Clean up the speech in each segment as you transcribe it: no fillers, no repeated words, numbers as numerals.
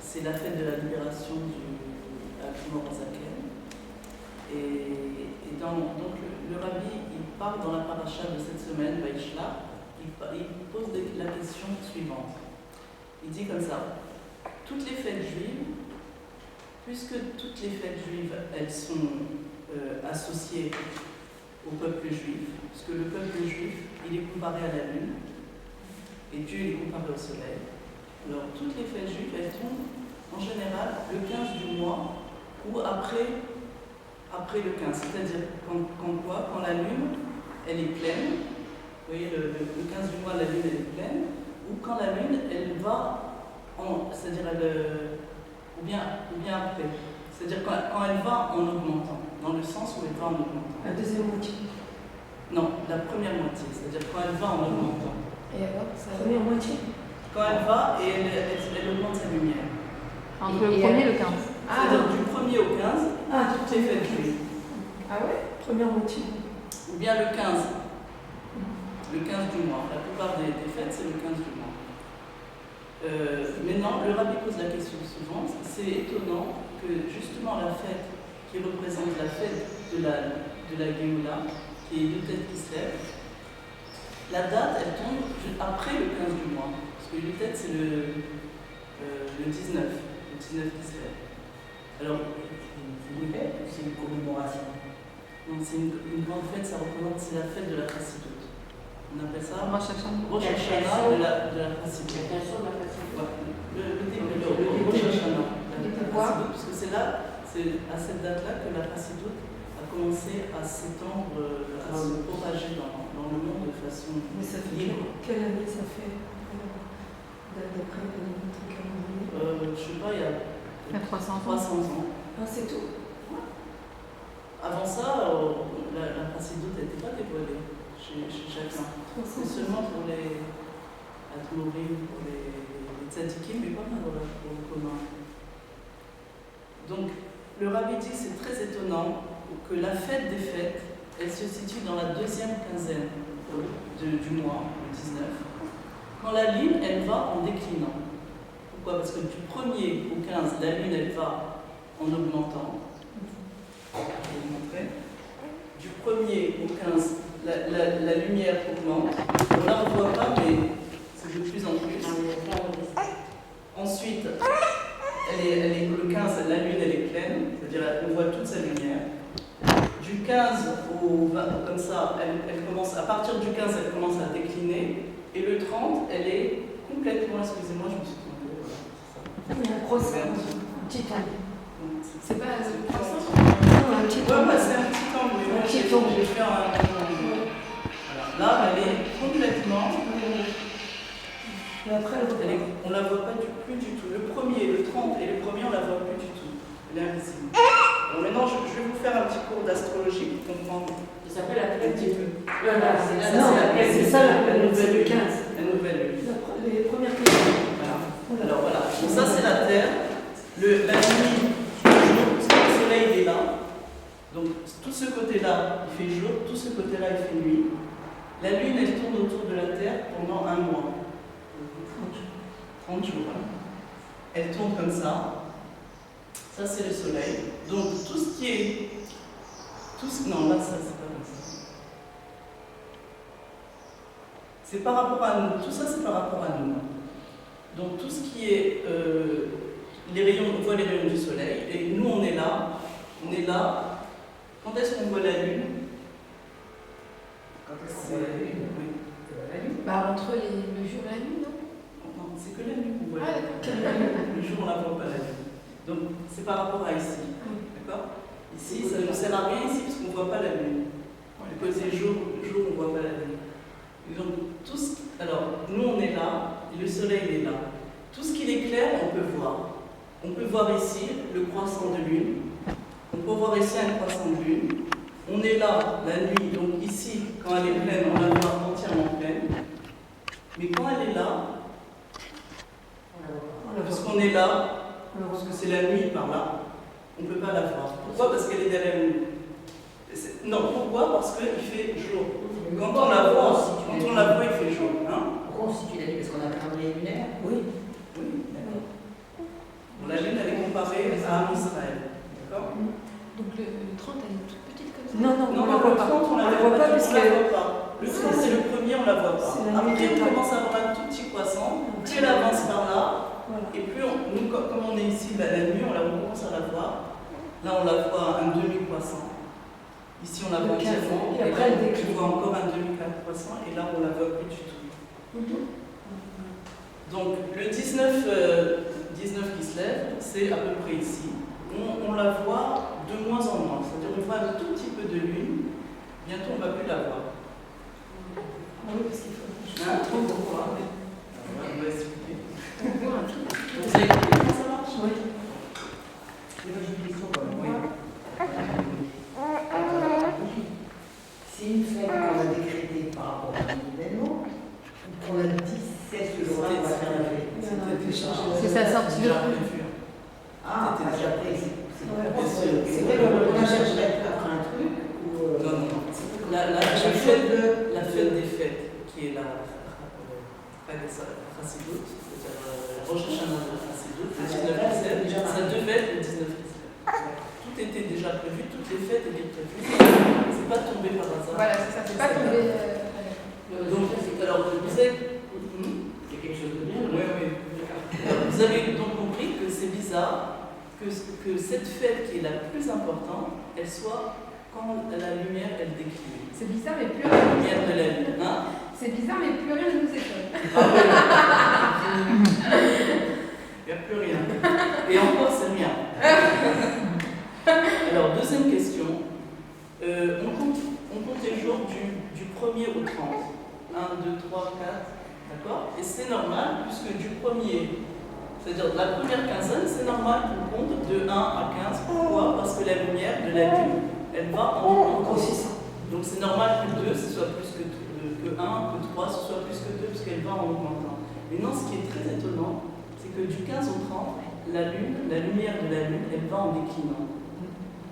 c'est la fête de la libération à Admorazaken. Et donc le rabbi, il part dans la paracha de cette semaine, Vaishlach, il pose la question suivante. Il dit comme ça: toutes les fêtes juives, puisque toutes les fêtes juives, elles sont associées au peuple juif, parce que le peuple juif, il est comparé à la lune, et Dieu il est comparé au soleil. Alors toutes les fêtes juives, elles tombent en général le 15 du mois ou après le 15, c'est-à-dire quand la lune, elle est pleine. Vous voyez, le 15 du mois, la lune, elle est pleine, ou quand la lune, elle va, c'est-à-dire ou bien après, c'est-à-dire quand elle va en augmentant, dans le sens où elle va en augmentant. La deuxième moitié. Non, la première moitié, c'est-à-dire quand elle va en augmentant. Et alors, la première moitié. Quand elle va et elle augmente sa lumière. Entre le 1er et le 15. C'est-à-dire du 1er au 15, toutes les fêtes juives. Ah ouais? Première moitié. Ou bien le 15. Le 15 du mois. La plupart des fêtes, c'est le 15 du mois. Maintenant, le rabbi pose la question suivante. C'est étonnant que justement la fête qui représente la fête de la Géoula, qui est Yutet Kislev, la date, elle tombe après le 15 du mois. Parce que Yutet, c'est le 19. Le 19 Kislev. Alors, c'est une fête ou c'est une commémoration? Non, c'est une grande fête, ça représente, c'est la fête de la Chassidut. On appelle ça Rosh Hashanah. Rosh Hashanah de la Chassidut. Le début de Rosh Hashanah. Parce que c'est là, c'est à cette date-là que la Chassidut a commencé à s'étendre, à se propager dans le monde de façon Mais ça fait libre. quelle année ça fait d'après notre calendrier? Je ne sais pas, il y a 300 ans. Ah, c'est tout? Avant ça, la Chassidut n'était pas dévoilée chez chacun. C'est seulement pour les Admorim, pour les tzadikim, mais pas pour le commun. Donc, le rabbi dit que c'est très étonnant que la fête des fêtes, elle se situe dans la deuxième quinzaine du mois, le 19, quand la lune, elle va en déclinant. Pourquoi? Parce que du 1er au 15, la lune, elle va en augmentant. Je vais vous montrer. Du 1er au 15, la lumière augmente. Bon, là, on ne voit pas, mais c'est de plus en plus. Ensuite, le 15, la lune, elle est pleine, c'est-à-dire on voit toute sa lumière. Du 15 au 20, comme ça, elle commence, à partir du 15, elle commence à décliner. Et le 30, elle est complètement, excusez-moi, je me suis trompée. Voilà, Il y a un croissant, un petit angle. C'est pas le croissant? Non, un petit Ouais, angle. c'est un petit angle, mais Un petit angle. je vais faire un. Voilà. Là, elle est complètement. Et après, On la voit pas plus du tout. Le 1er, le 30 et le 1er, on la voit plus du tout. Elle est invisible. Alors maintenant, je vais vous faire un petit cours d'astrologie pour comprendre. Ça s'appelle la Un petit peu. c'est ça la nouvelle 15. La nouvelle lune. Les premières questions. Voilà. Alors voilà. Donc ça, c'est la Terre. La nuit, le jour, parce que le soleil il est là. Donc tout ce côté-là, il fait jour, tout ce côté-là, il fait nuit. La lune, elle tourne autour de la Terre pendant un mois. 30 jours. Elle tourne comme ça. Ça, c'est le soleil. Donc, tout ce qui est. Non, là, ça, c'est pas comme ça. C'est par rapport à nous. Tout ça, c'est par rapport à nous. Donc, tout ce qui est. Les rayons, on voit les rayons du soleil. Et nous, on est là. On est là. Quand est-ce qu'on voit la lune? Quand est-ce qu'on voit la lune? Oui. La lune? Bah, entre le jour et la nuit, non? Non, c'est que la nuit qu'on voit. Ah, d'accord. Le jour, on ne la voit pas la lune. Donc, c'est par rapport à ici. D'accord? Ici, ça ne nous sert à rien ici parce qu'on ne voit pas la lune. Le côté jour, on ne voit pas la lune. Et donc, alors, nous, on est là, et le soleil il est là. Tout ce qui est clair, on peut voir. On peut voir ici le croissant de lune. On peut voir ici un croissant de lune. On est là, la nuit, donc ici, quand elle est pleine, on la voit entièrement pleine. Mais quand elle est là, parce qu'on est là, parce que c'est la nuit par là, on ne peut pas la voir. Pourquoi? Parce qu'elle est derrière nous. Non, pourquoi? Parce qu'il fait jour. Quand on la voit, il fait jour. Hein? Pourquoi on situe la nuit? Parce qu'on a un calendrier lunaire? Oui. Oui, d'accord. La lune, elle est comparée à Israël. D'accord? Donc le 30, elle est toute petite comme ça. Non, non, Non, on la voit pas. on la voit pas parce parce que voit pas. Le 30, c'est le premier, on la voit pas. c'est la nuit Après, on totale. commence à avoir un tout petit croissant. Plus elle avance par là, Voilà. et plus nous, comme on est ici, la nuit, on commence à la voir. Là, on la voit un demi-croissant. Ici, on la voit Le quart. entièrement. Et après, là, elle décline. on voit encore un demi-croissant. Et là, on la voit plus du tout. Donc, le 19 qui se lève, c'est à peu près ici. On la voit de moins en moins. C'est-à-dire qu'on voit un tout petit peu de lune. Bientôt, on ne va plus la voir. Ah oui, parce qu'il faut. Hein? Pourquoi? On va expliquer. On voit un truc. Vous avez compris comment ça marche? Oui. C'est pas une question quand même. Si une fête qu'on a décrétée par rapport à un événement, qu'on a dit c'est ce jour-là qu'on va faire la fête. C'est sa sortie de déjà prévu. Ah, C'était déjà après, prévu. c'est vrai qu'on a cherché après un truc ou. Non, non, non. La fête des fêtes, qui est la Chassidut, c'est-à-dire la Rosh Hashanah de la Chassidut, le 19 Kislev, ça devait être le 19 Kislev. Tout était déjà prévu, toutes les fêtes étaient prévues. C'est pas tombé par hasard. Voilà, c'est ça, c'est pas tombé. Donc, alors, vous avez. C'est quelque chose de bien. Oui, oui. Alors, vous avez donc compris que c'est bizarre que cette fête qui est la plus importante, elle soit quand la lumière, elle décline. C'est bizarre, mais plus La rien. lumière de la lune. Hein? C'est bizarre, mais plus rien ne nous étonne. Il n'y a plus rien. Et encore, c'est rien. Alors, deuxième question. On compte les jours du 1er au 30. 1, 2, 3, 4. D'accord? Et c'est normal, puisque du 1er, c'est-à-dire de la première quinzaine, c'est normal qu'on compte de 1 à 15. Pourquoi? Parce que la lumière de la lune, elle va en grossissant. Donc c'est normal que 2, ce soit plus que 1, que 3, ce soit plus que 2, puisqu'elle va en augmentant. Maintenant, ce qui est très étonnant, c'est que du 15 au 30, la lumière de la lune, elle va en déclinant.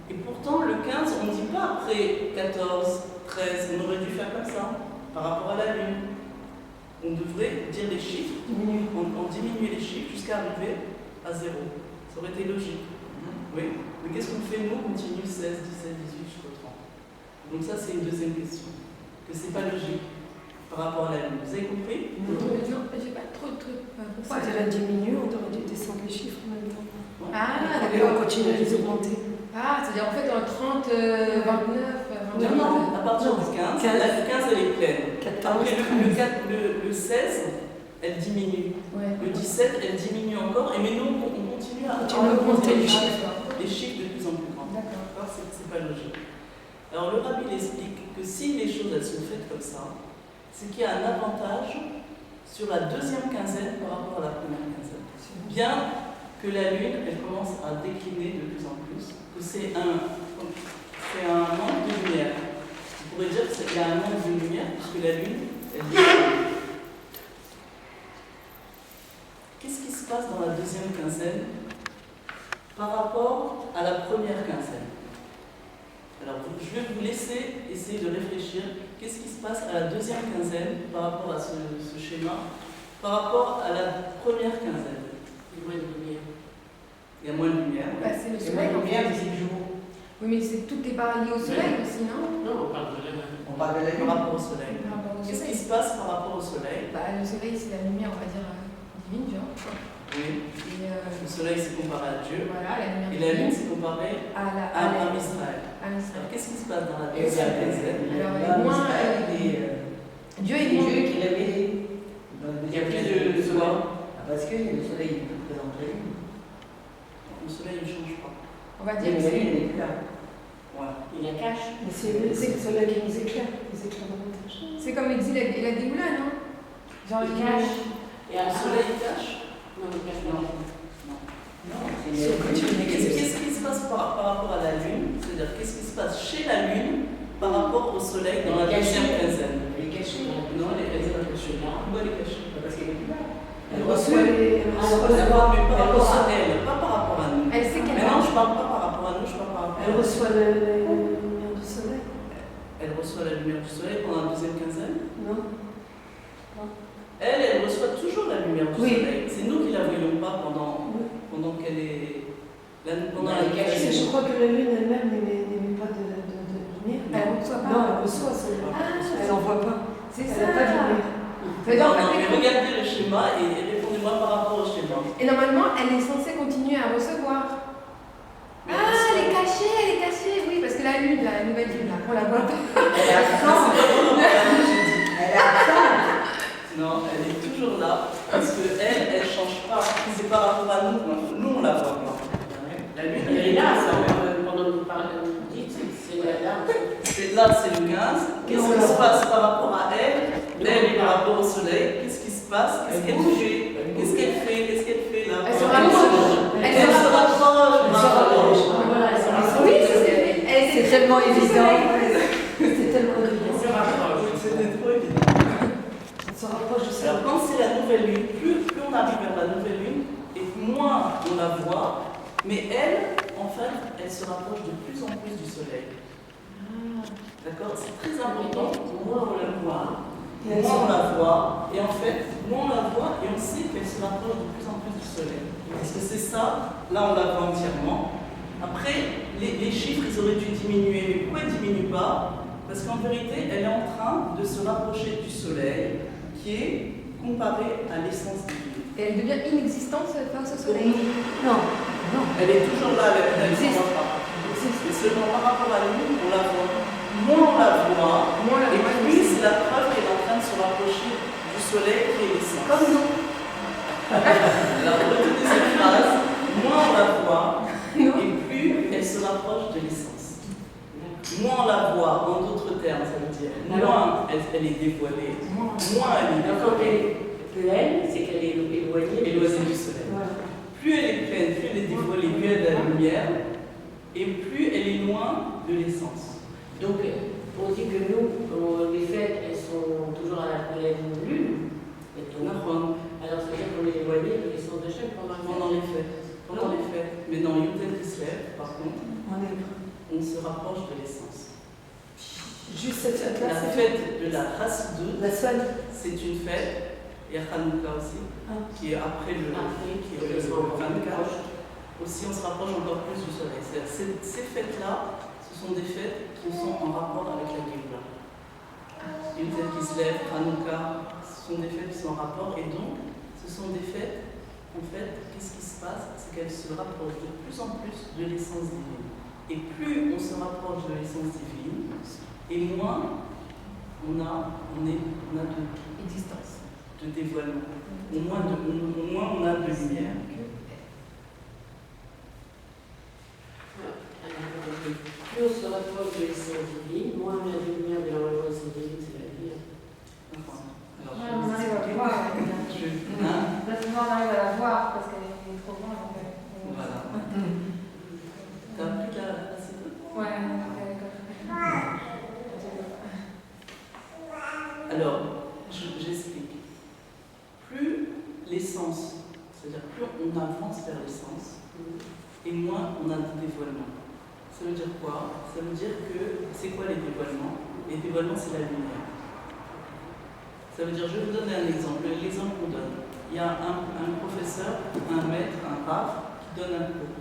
Et pourtant, le 15, on ne dit pas après 14, 13, on aurait dû faire comme ça, par rapport à la lune. On devrait dire les chiffres, on diminue les chiffres jusqu'à arriver à 0. Ça aurait été logique. Oui. Mais qu'est-ce qu'on fait nous? On continue 16, 17, 18 jusqu'au 30. Donc ça, c'est une deuxième question. Que c'est pas logique par rapport à la lune. Vous avez compris? Non, j'ai pas trop de trucs. Pourquoi? C'était la diminue, on aurait dû descendre les chiffres en même temps. Ah, Et on d'accord. continue à les augmenter. Ah, c'est-à-dire en fait dans le 30, 29, 29. Non, à partir du 15, la 15 elle est pleine. 14, Après le 16, elle diminue. Ouais. Le 17, elle diminue encore. Et mais nous, on continue à augmenter les les chiffres de plus en plus grands. D'accord. C'est pas logique. Alors le rabbi il explique que si les choses elles sont faites comme ça, c'est qu'il y a un avantage sur la deuxième quinzaine par rapport à la première quinzaine. Bien que la lune elle commence à décliner de plus en plus, que c'est un manque de lumière. On pourrait dire qu'il y a un manque de lumière puisque la lune elle décline. Qu'est-ce qui se passe dans la deuxième quinzaine par rapport à la première quinzaine? Alors, je vais vous laisser essayer de réfléchir. Qu'est-ce qui se passe à la deuxième quinzaine par rapport à ce schéma, par rapport à la première quinzaine? Il y a moins de lumière. Il y a moins de lumière. Bah, c'est le C'est soleil. moins en lumière, fait. mais c'est le jour. Oui, mais c'est tout est pas lié au soleil aussi, non? Non, on parle de la même. On parle de la Par lune. rapport au soleil. Par rapport au Qu'est-ce soleil. qui se passe par rapport au soleil? Bah, le soleil, c'est la lumière, on va dire, divine, genre. Oui. Et, Le soleil, c'est comparé à Dieu. voilà, la lumière Et la lune, divine c'est comparé à à Israël. à l'Israël. Alors, qu'est-ce qui se passe dans la Et deuxième ça, quinzaine? Alors, là, moins, Israël, Dieu c'est est Dieu moins. qui l'a révélé. Il y a plus de soleil. Parce que le soleil est plus présent que la lune. Le soleil ne change pas. On va Mais dire que la lune, c'est. elle n'est plus là. Voilà. Il la cache. Mais c'est le soleil qui nous éclaire, les éclairs davantage. C'est comme il dit la Géoula, non? Genre, Il cache. Et Le à soleil cache? Non, il cache Non. pas. Non, c'est Si on continue Qu'est-ce qui se passe par rapport à la lune? C'est-à-dire, qu'est-ce qui se passe chez la lune par rapport au soleil dans la deuxième quinzaine? Elle est cachée. Non, elle est cachée. Pourquoi elle est cachée? Parce qu'elle est plus là. Elle reçoit les. Elle reçoit D'accord, mais par elle rapport reçoit- à elle, pas par rapport à nous. elle sait qu'elle Mais non, je parle pas par rapport à nous, je parle par rapport à elle elle. reçoit la lumière du soleil. Elle reçoit la lumière du soleil pendant la deuxième quinzaine. Non? Elle reçoit toujours la lumière du Oui. soleil. C'est nous qui la voyons pas pendant pendant qu'elle est. Pendant Elle est la cachée. Je crois que la lune elle-même n'émet pas de lumière. Elle reçoit pas. Non, elle reçoit, elle n'en voit pas. C'est Elle ça. n'a pas de lumière. C'est-à-dire, en Non, fait, mais regardez le schéma et répondez-moi par rapport au schéma. et normalement, elle est censée continuer à recevoir. Mais Ah, parce elle est que- cachée, oui, parce que la lune, la nouvelle lune, là, on la voit pas. Elle est absente. Elle est absente. Non, elle est toujours là, parce qu'elle ne change pas. C'est par rapport à nous, nous on la voit pas. La lune, Elle est là, pendant que vous parlez, vous dites, c'est là. c'est le 15. Qu'est-ce qui se passe par rapport à elle, par rapport au soleil? Qu'est-ce qui se passe? Qu'est-ce qu'elle fait? Qu'est-ce qu'elle fait là? Elle se rapproche. Elle se rapproche. Voilà, elle se rapproche. Oui, c'est tellement évident. C'est Elle tellement évident. se rapproche. C'était trop évident. On se rapproche de ça. Alors quand c'est la nouvelle lune, plus on arrive vers la nouvelle lune, et moins on la voit, mais elle, en fait, elle se rapproche de plus en plus du soleil. D'accord? C'est très important, moins on la voit, moins on la voit, et en fait, moins on la voit, et on sait qu'elle se rapproche de plus en plus du soleil. Parce que c'est ça, là on la voit entièrement. Après, les chiffres, ils auraient dû diminuer, mais pourquoi ils ne diminuent pas? Parce qu'en vérité, elle est en train de se rapprocher du soleil, qui est comparé à l'essence divine. Et elle devient inexistante face au soleil. Non, non. Elle est toujours là, elle ne s'en va pas. Mais seulement par rapport à nous, on la voit. Moins on la voit, Moins la et voit, plus c'est la preuve qu'elle est en train de se rapprocher du soleil qui est l'essence. Comme nous. Alors, retenez cette phrase, moins on la voit, Non. et plus elle se rapproche de l'essence. Moins on la voit, en d'autres termes, ça veut dire, moins elle est dévoilée, moins elle est Donc, quand dévoilée, elle, c'est qu'elle est éloignée. éloignée du soleil. Voilà. Plus elle est pleine, plus elle est dévoilée, plus elle a la lumière, et plus elle est loin de l'essence. Donc, on dit que nous, les fêtes, elles sont toujours à la pleine lune. Et donc, alors, ça veut dire qu'on est éloigné de l'essence de chaque pendant Pendant les fêtes. Pendant les fêtes. Mais dans Yudel Kislev, par contre, On est on se rapproche de l'essence. juste cette fête-là. La fête de la Chassidut, La seule. c'est une fête, et Hanouka aussi, qui est après le, qui est le 24. Aussi, on se rapproche encore plus du soleil. Ces fêtes-là, ce sont des fêtes qui sont en rapport avec la Géoula. Yudel Kislev, Hanouka, ce sont des fêtes qui sont en rapport, et donc, ce sont des fêtes, en fait, qu'est-ce qui se passe? C'est qu'elles se rapprochent de plus en plus de l'essence divine. Et plus on se rapproche de l'essence divine, et moins on a Existence. de dévoilement, au moins on a de lumière. Plus on se rapproche de l'essence divine, moins on a de lumière de l'essence divine, c'est la vie. Enfin, alors, Ah, on arrive à la voir. hein? Là, souvent, on arrive à la voir parce qu'elle est trop grande. En fait. Voilà. T'as plus de la cédule? Ouais, Alors, j'explique. Plus l'essence, c'est-à-dire plus on avance vers l'essence, et moins on a de dévoilement. Ça veut dire quoi? Ça veut dire que, c'est quoi les dévoilements? Les dévoilements, c'est la lumière. Ça veut dire, je vais vous donner un exemple. L'exemple qu'on donne. Il y a un professeur, un maître, un rave qui donne un cours.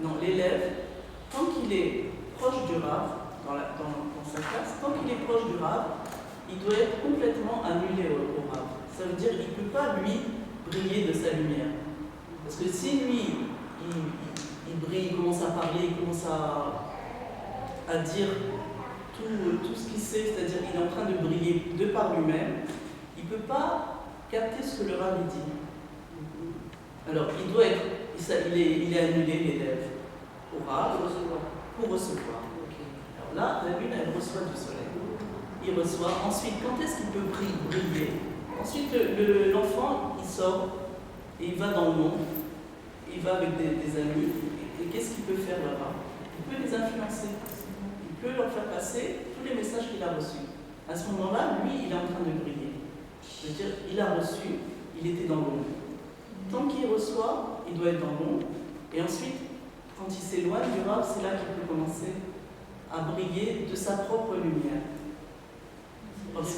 Non, l'élève, tant qu'il est proche du rave, dans sa classe, tant qu'il est proche du rave, il doit être complètement annulé au rave. Ça veut dire qu'il ne peut pas, lui, briller de sa lumière. Parce que si lui, il brille, il commence à parler, il commence à dire tout ce qu'il sait, c'est-à-dire qu'il est en train de briller de par lui-même, il ne peut pas capter ce que le rave dit. Alors, il est annulé, l'élève, au rave, pour recevoir. Alors là, la lune, elle reçoit du soleil. Il reçoit. Ensuite, quand est-ce qu'il peut briller? Ensuite, l'enfant, il sort et il va dans le monde. Il va avec des amis. Et qu'est-ce qu'il peut faire là-bas? Il peut les influencer. Il peut leur faire passer tous les messages qu'il a reçus. À ce moment-là, lui, il est en train de briller. C'est-à-dire, il a reçu, il était dans l'ombre. Tant qu'il reçoit, il doit être dans l'ombre. Et ensuite, quand il s'éloigne du rave, c'est là qu'il peut commencer à briller de sa propre lumière. Parce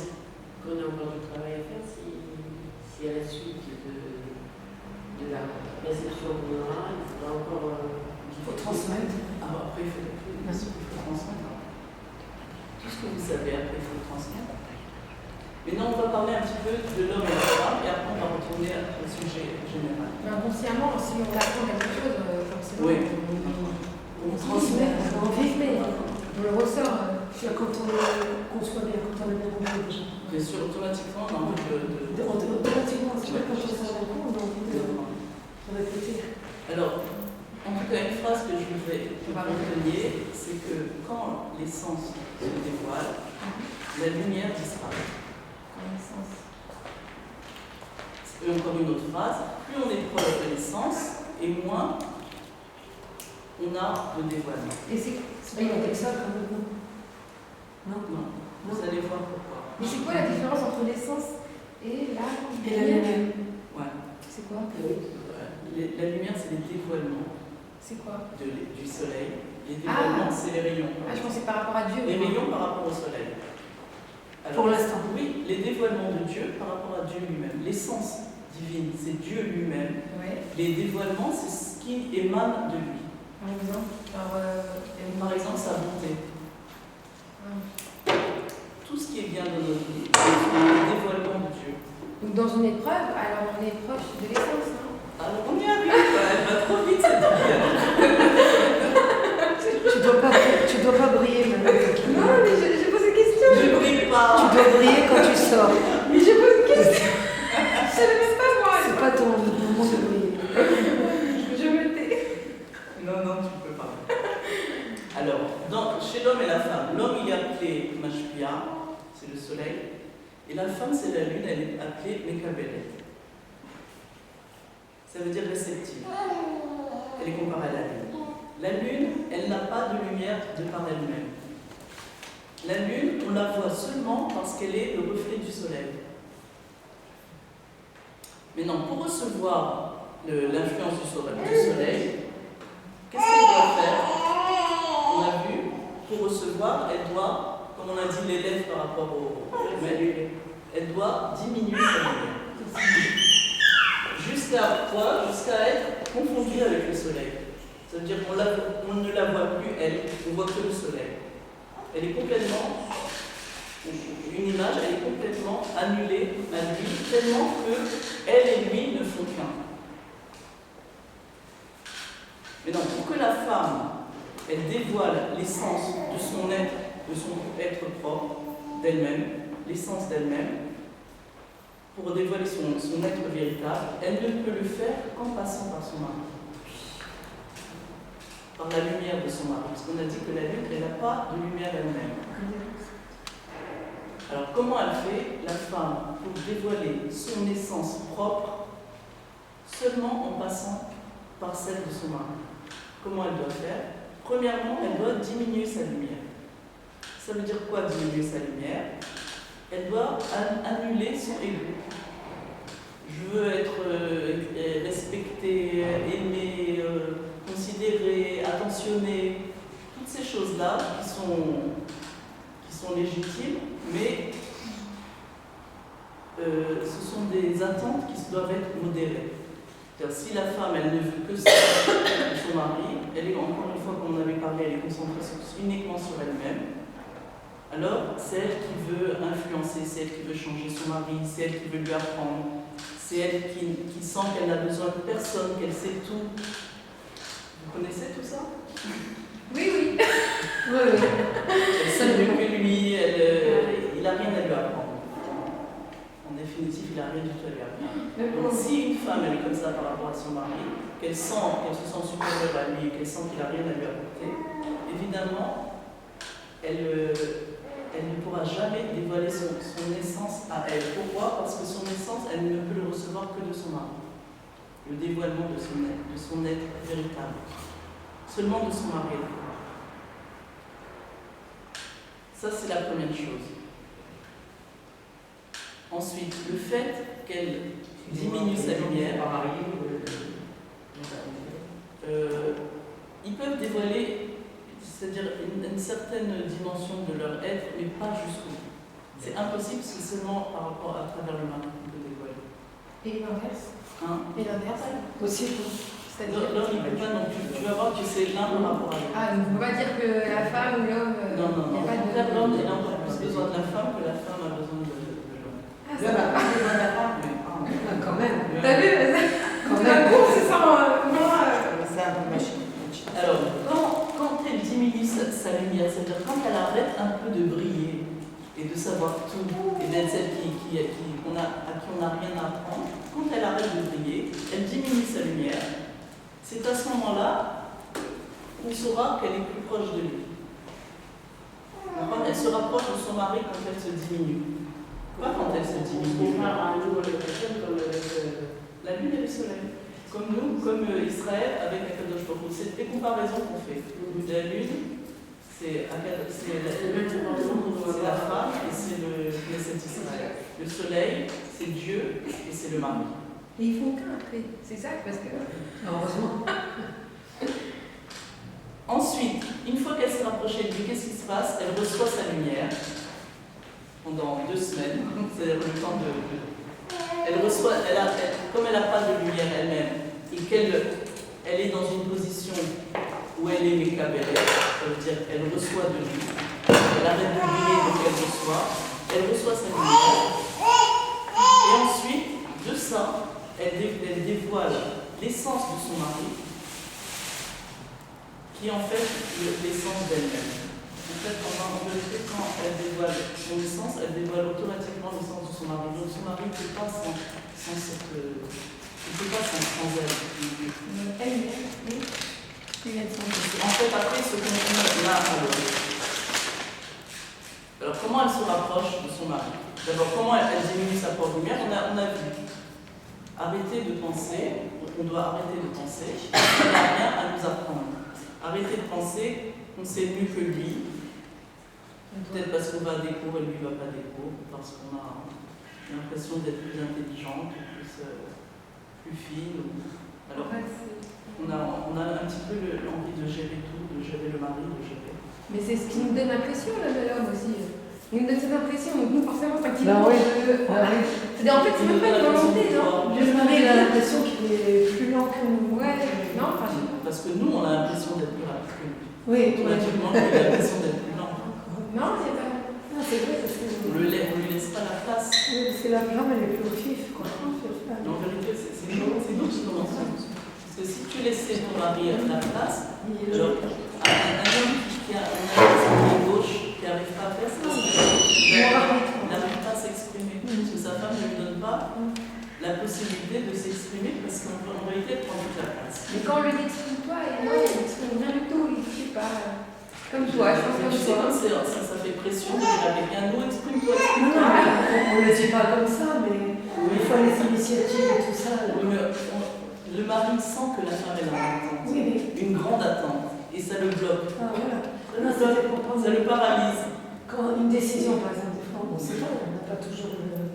qu'on a encore du travail à faire si à la suite de la réception qu'on savez, après il faut le transmettre. Mais non, on va parler un petit peu de l'homme et de la femme, et après on va retourner au sujet général. Mais inconsciemment, si on apprend quelque chose, forcément, Oui. on transmet, on transmet, on le ressort. Quand on conçoit bien, quand on a bien compris déjà. Bien sûr, automatiquement, on a envie de Automatiquement, c'est vrai, quand on s'en rend compte, on a envie de répéter. Alors, en tout cas, une phrase que je voudrais que vous reteniez, c'est que quand l'essence se dévoile, la lumière disparaît. Et encore une autre phrase, plus on est proche de l'essence, et moins on a de dévoilement. Et c'est pas avec ça quand même. Non. Vous allez voir pourquoi. Mais c'est quoi la différence entre l'essence et la lumière? Ouais. C'est quoi? La lumière, c'est les dévoilements C'est quoi? du soleil. Les dévoilements, c'est les rayons. Ah, je pensais par rapport à Dieu. Les rayons par rapport au soleil. Alors, Pour l'instant. Oui, les dévoilements de Dieu par rapport à Dieu lui-même. L'essence divine, c'est Dieu lui-même. Ouais. Les dévoilements, c'est ce qui émane de lui. Par exemple, Par exemple, sa bonté. Tout ce qui est bien dans notre vie, c'est le dévoilement de Dieu. Donc dans une épreuve, alors on est proche de l'essence, non? Alors on y arrive, elle va trop vite cette vie. Tu dois pas briller maintenant. Non, mais j'ai posé une question. Je ne brille pas. Tu dois briller quand tu sors. Mais j'ai posé une question. Je ne sais pas moi. C'est pas ton moment de briller. Je me tais. Non, tu peux pas. Alors, chez l'homme et la femme, l'homme il est appelé Mashpia, c'est le soleil, et la femme c'est la lune, elle est appelée Mekabelet. Ça veut dire réceptive. Elle est comparée à la lune. La lune, elle n'a pas de lumière de par elle-même. La lune, on la voit seulement parce qu'elle est le reflet du soleil. Maintenant, pour recevoir l'influence du soleil, qu'est-ce qu'elle doit faire? On a vu, pour recevoir, elle doit, comme on a dit l'élève par rapport au maître, elle doit diminuer sa lumière. Jusqu'à quoi? Jusqu'à être confondue avec le soleil. Ça veut dire qu'on ne la voit plus, elle, on voit que le soleil. Elle est complètement, une image, elle est complètement annulée à lui, tellement que elle et lui ne font qu'un. Mais non, pour que la femme, elle dévoile l'essence de son être propre, d'elle-même, l'essence d'elle-même, pour dévoiler son être véritable, elle ne peut le faire qu'en passant par son mari. Par la lumière de son mari. Parce qu'on a dit que la lune, elle n'a pas de lumière elle-même. Alors comment elle fait, la femme, pour dévoiler son essence propre, seulement en passant par celle de son mari? Comment elle doit faire? Premièrement, elle doit diminuer sa lumière. Ça veut dire quoi diminuer sa lumière? Elle doit annuler son ego. Je veux être respectée, aimée, considérée, attentionnée. Toutes ces choses-là qui sont légitimes, mais ce sont des attentes qui doivent être modérées. C'est-à-dire, si la femme, elle ne veut que ça de son mari, elle est, encore une fois, comme on avait parlé, elle est concentrée uniquement sur elle-même. Alors, c'est elle qui veut influencer, c'est elle qui veut changer son mari, c'est elle qui veut lui apprendre, c'est elle qui sent qu'elle n'a besoin de personne, qu'elle sait tout. Vous connaissez tout ça? Oui. Elle sait mieux que lui, il n'a rien à lui apprendre. En définitive, il n'a rien du tout à lui apprendre. Donc, si une femme elle est comme ça par rapport à son mari, qu'elle se sent supérieure à lui, qu'elle sent qu'il n'a rien à lui apporter, évidemment, elle ne pourra jamais dévoiler son essence à elle. Pourquoi? Parce que son essence, elle ne peut le recevoir que de son mari. Le dévoilement de son être véritable. Seulement de son mari. Ça, c'est la première chose. Ensuite, le fait qu'elle diminue sa lumière. Ils peuvent dévoiler, c'est-à-dire une certaine dimension de leur être, mais pas jusqu'au bout. C'est impossible, c'est seulement par rapport à travers le mari qu'on peut dévoiler. Et l'inverse? Et l'inverse possible. Non, il ne peut pas non plus. Tu vas voir que c'est l'un par rapport à l'autre. Ah, donc on ne peut pas dire que la femme ou l'homme. Non. Il n'y a pas de. L'homme, il est encore plus plus besoin de la femme que la femme a besoin de l'homme. Ah, L'homme a pas besoin de la femme. quand même. Oui. T'as vu, quand même. C'est ça, moi. C'est un peu machine. Alors, quand elle diminue sa lumière, c'est-à-dire quand elle arrête un peu de briller et de savoir tout, et d'être celle à qui on n'a rien à apprendre, quand elle arrête de briller, elle diminue sa lumière. C'est à ce moment-là qu'on saura qu'elle est plus proche de lui. Elle se rapproche de son mari quand elle se diminue. Pas quand elle se diminue. On parle à nous, les personnes comme La lune et le soleil. Comme nous, comme Israël avec Akadosh Baruch Hu. C'est des comparaisons qu'on fait. La lune, c'est la femme et c'est le Knesset Israël. Le soleil, c'est Dieu et c'est le mari. Et ils font qu'un après. C'est ça, parce que. Heureusement. Ensuite, une fois qu'elle s'est rapprochée de lui, qu'est-ce qui se passe? Elle reçoit sa lumière pendant 2 semaines. C'est-à-dire le temps elle reçoit, comme elle n'a pas de lumière elle-même et qu'elle est dans une position où elle est mécabérée, ça veut dire qu'elle reçoit de lui, elle arrête de briller donc elle reçoit sa lumière. Et ensuite, de ça, elle dévoile l'essence de son mari, qui est en fait l'essence d'elle-même. En fait, en vérité, quand elle dévoile son essence, elle dévoile automatiquement l'essence de son mari. Donc son mari ne peut pas sans cette... il ne peut pas sans elle. En fait, après, il se continue l'un à l'autre. Alors, comment elle se rapproche de son mari? D'abord, comment elle diminue sa propre lumière? On a vu. Arrêter de penser, on doit arrêter de penser, il n'y a rien à nous apprendre. Arrêter de penser qu'on sait mieux que lui. Peut-être parce qu'on va à des cours et lui ne va pas à des cours, parce qu'on a l'impression d'être plus intelligente, plus fine. Alors, on a un petit peu l'envie de gérer tout, de gérer le mari, de gérer. Mais c'est ce qui nous donne l'impression, là, de l'homme aussi. Il nous donne cette impression, donc nous, forcément, quand il Bah mange, oui. c'est-à-dire, en fait, c'est même pas une volonté, non? Le mari, il a l'impression qu'il est plus lent que nous. Ouais, non, enfin, je sais pas. Parce que nous, on a l'impression d'être plus rapide que lui. Oui, Automatiquement, lui, il a l'impression d'être plus lent. Non, c'est pas. Ah, c'est vrai, parce que. On lui laisse pas la place. Oui, parce que la femme, elle est plus au vif, quoi. Mais en vérité, c'est nous qui commençons. Parce que si tu laissais ton mari la place, alors, un homme qui a un pied gauche, qui n'arrive pas à faire ça, il n'arrive pas à s'exprimer. Parce que sa femme ne lui donne pas la possibilité de s'exprimer, parce qu'en réalité, elle prend toute la place. Mais quand on lui dit exprime-toi, et moi, il n'exprime rien du tout, il ne sait pas. Comme toi, je pense Mais comme tu sais, toi. comme ça fait pression de dire à quelqu'un, nous, exprime-toi. Non, non, on ne le dit pas comme ça, mais il faut les initiatives et tout ça. Là. Oui, mais le mari sent que la femme est dans l'attente. Oui, mais. Une grande attente. Et ça le bloque. Ah, voilà. Ça le bloque, ça le paralyse. Quand une décision, par exemple, des fois, on ne sait pas, on n'a pas toujours la bonne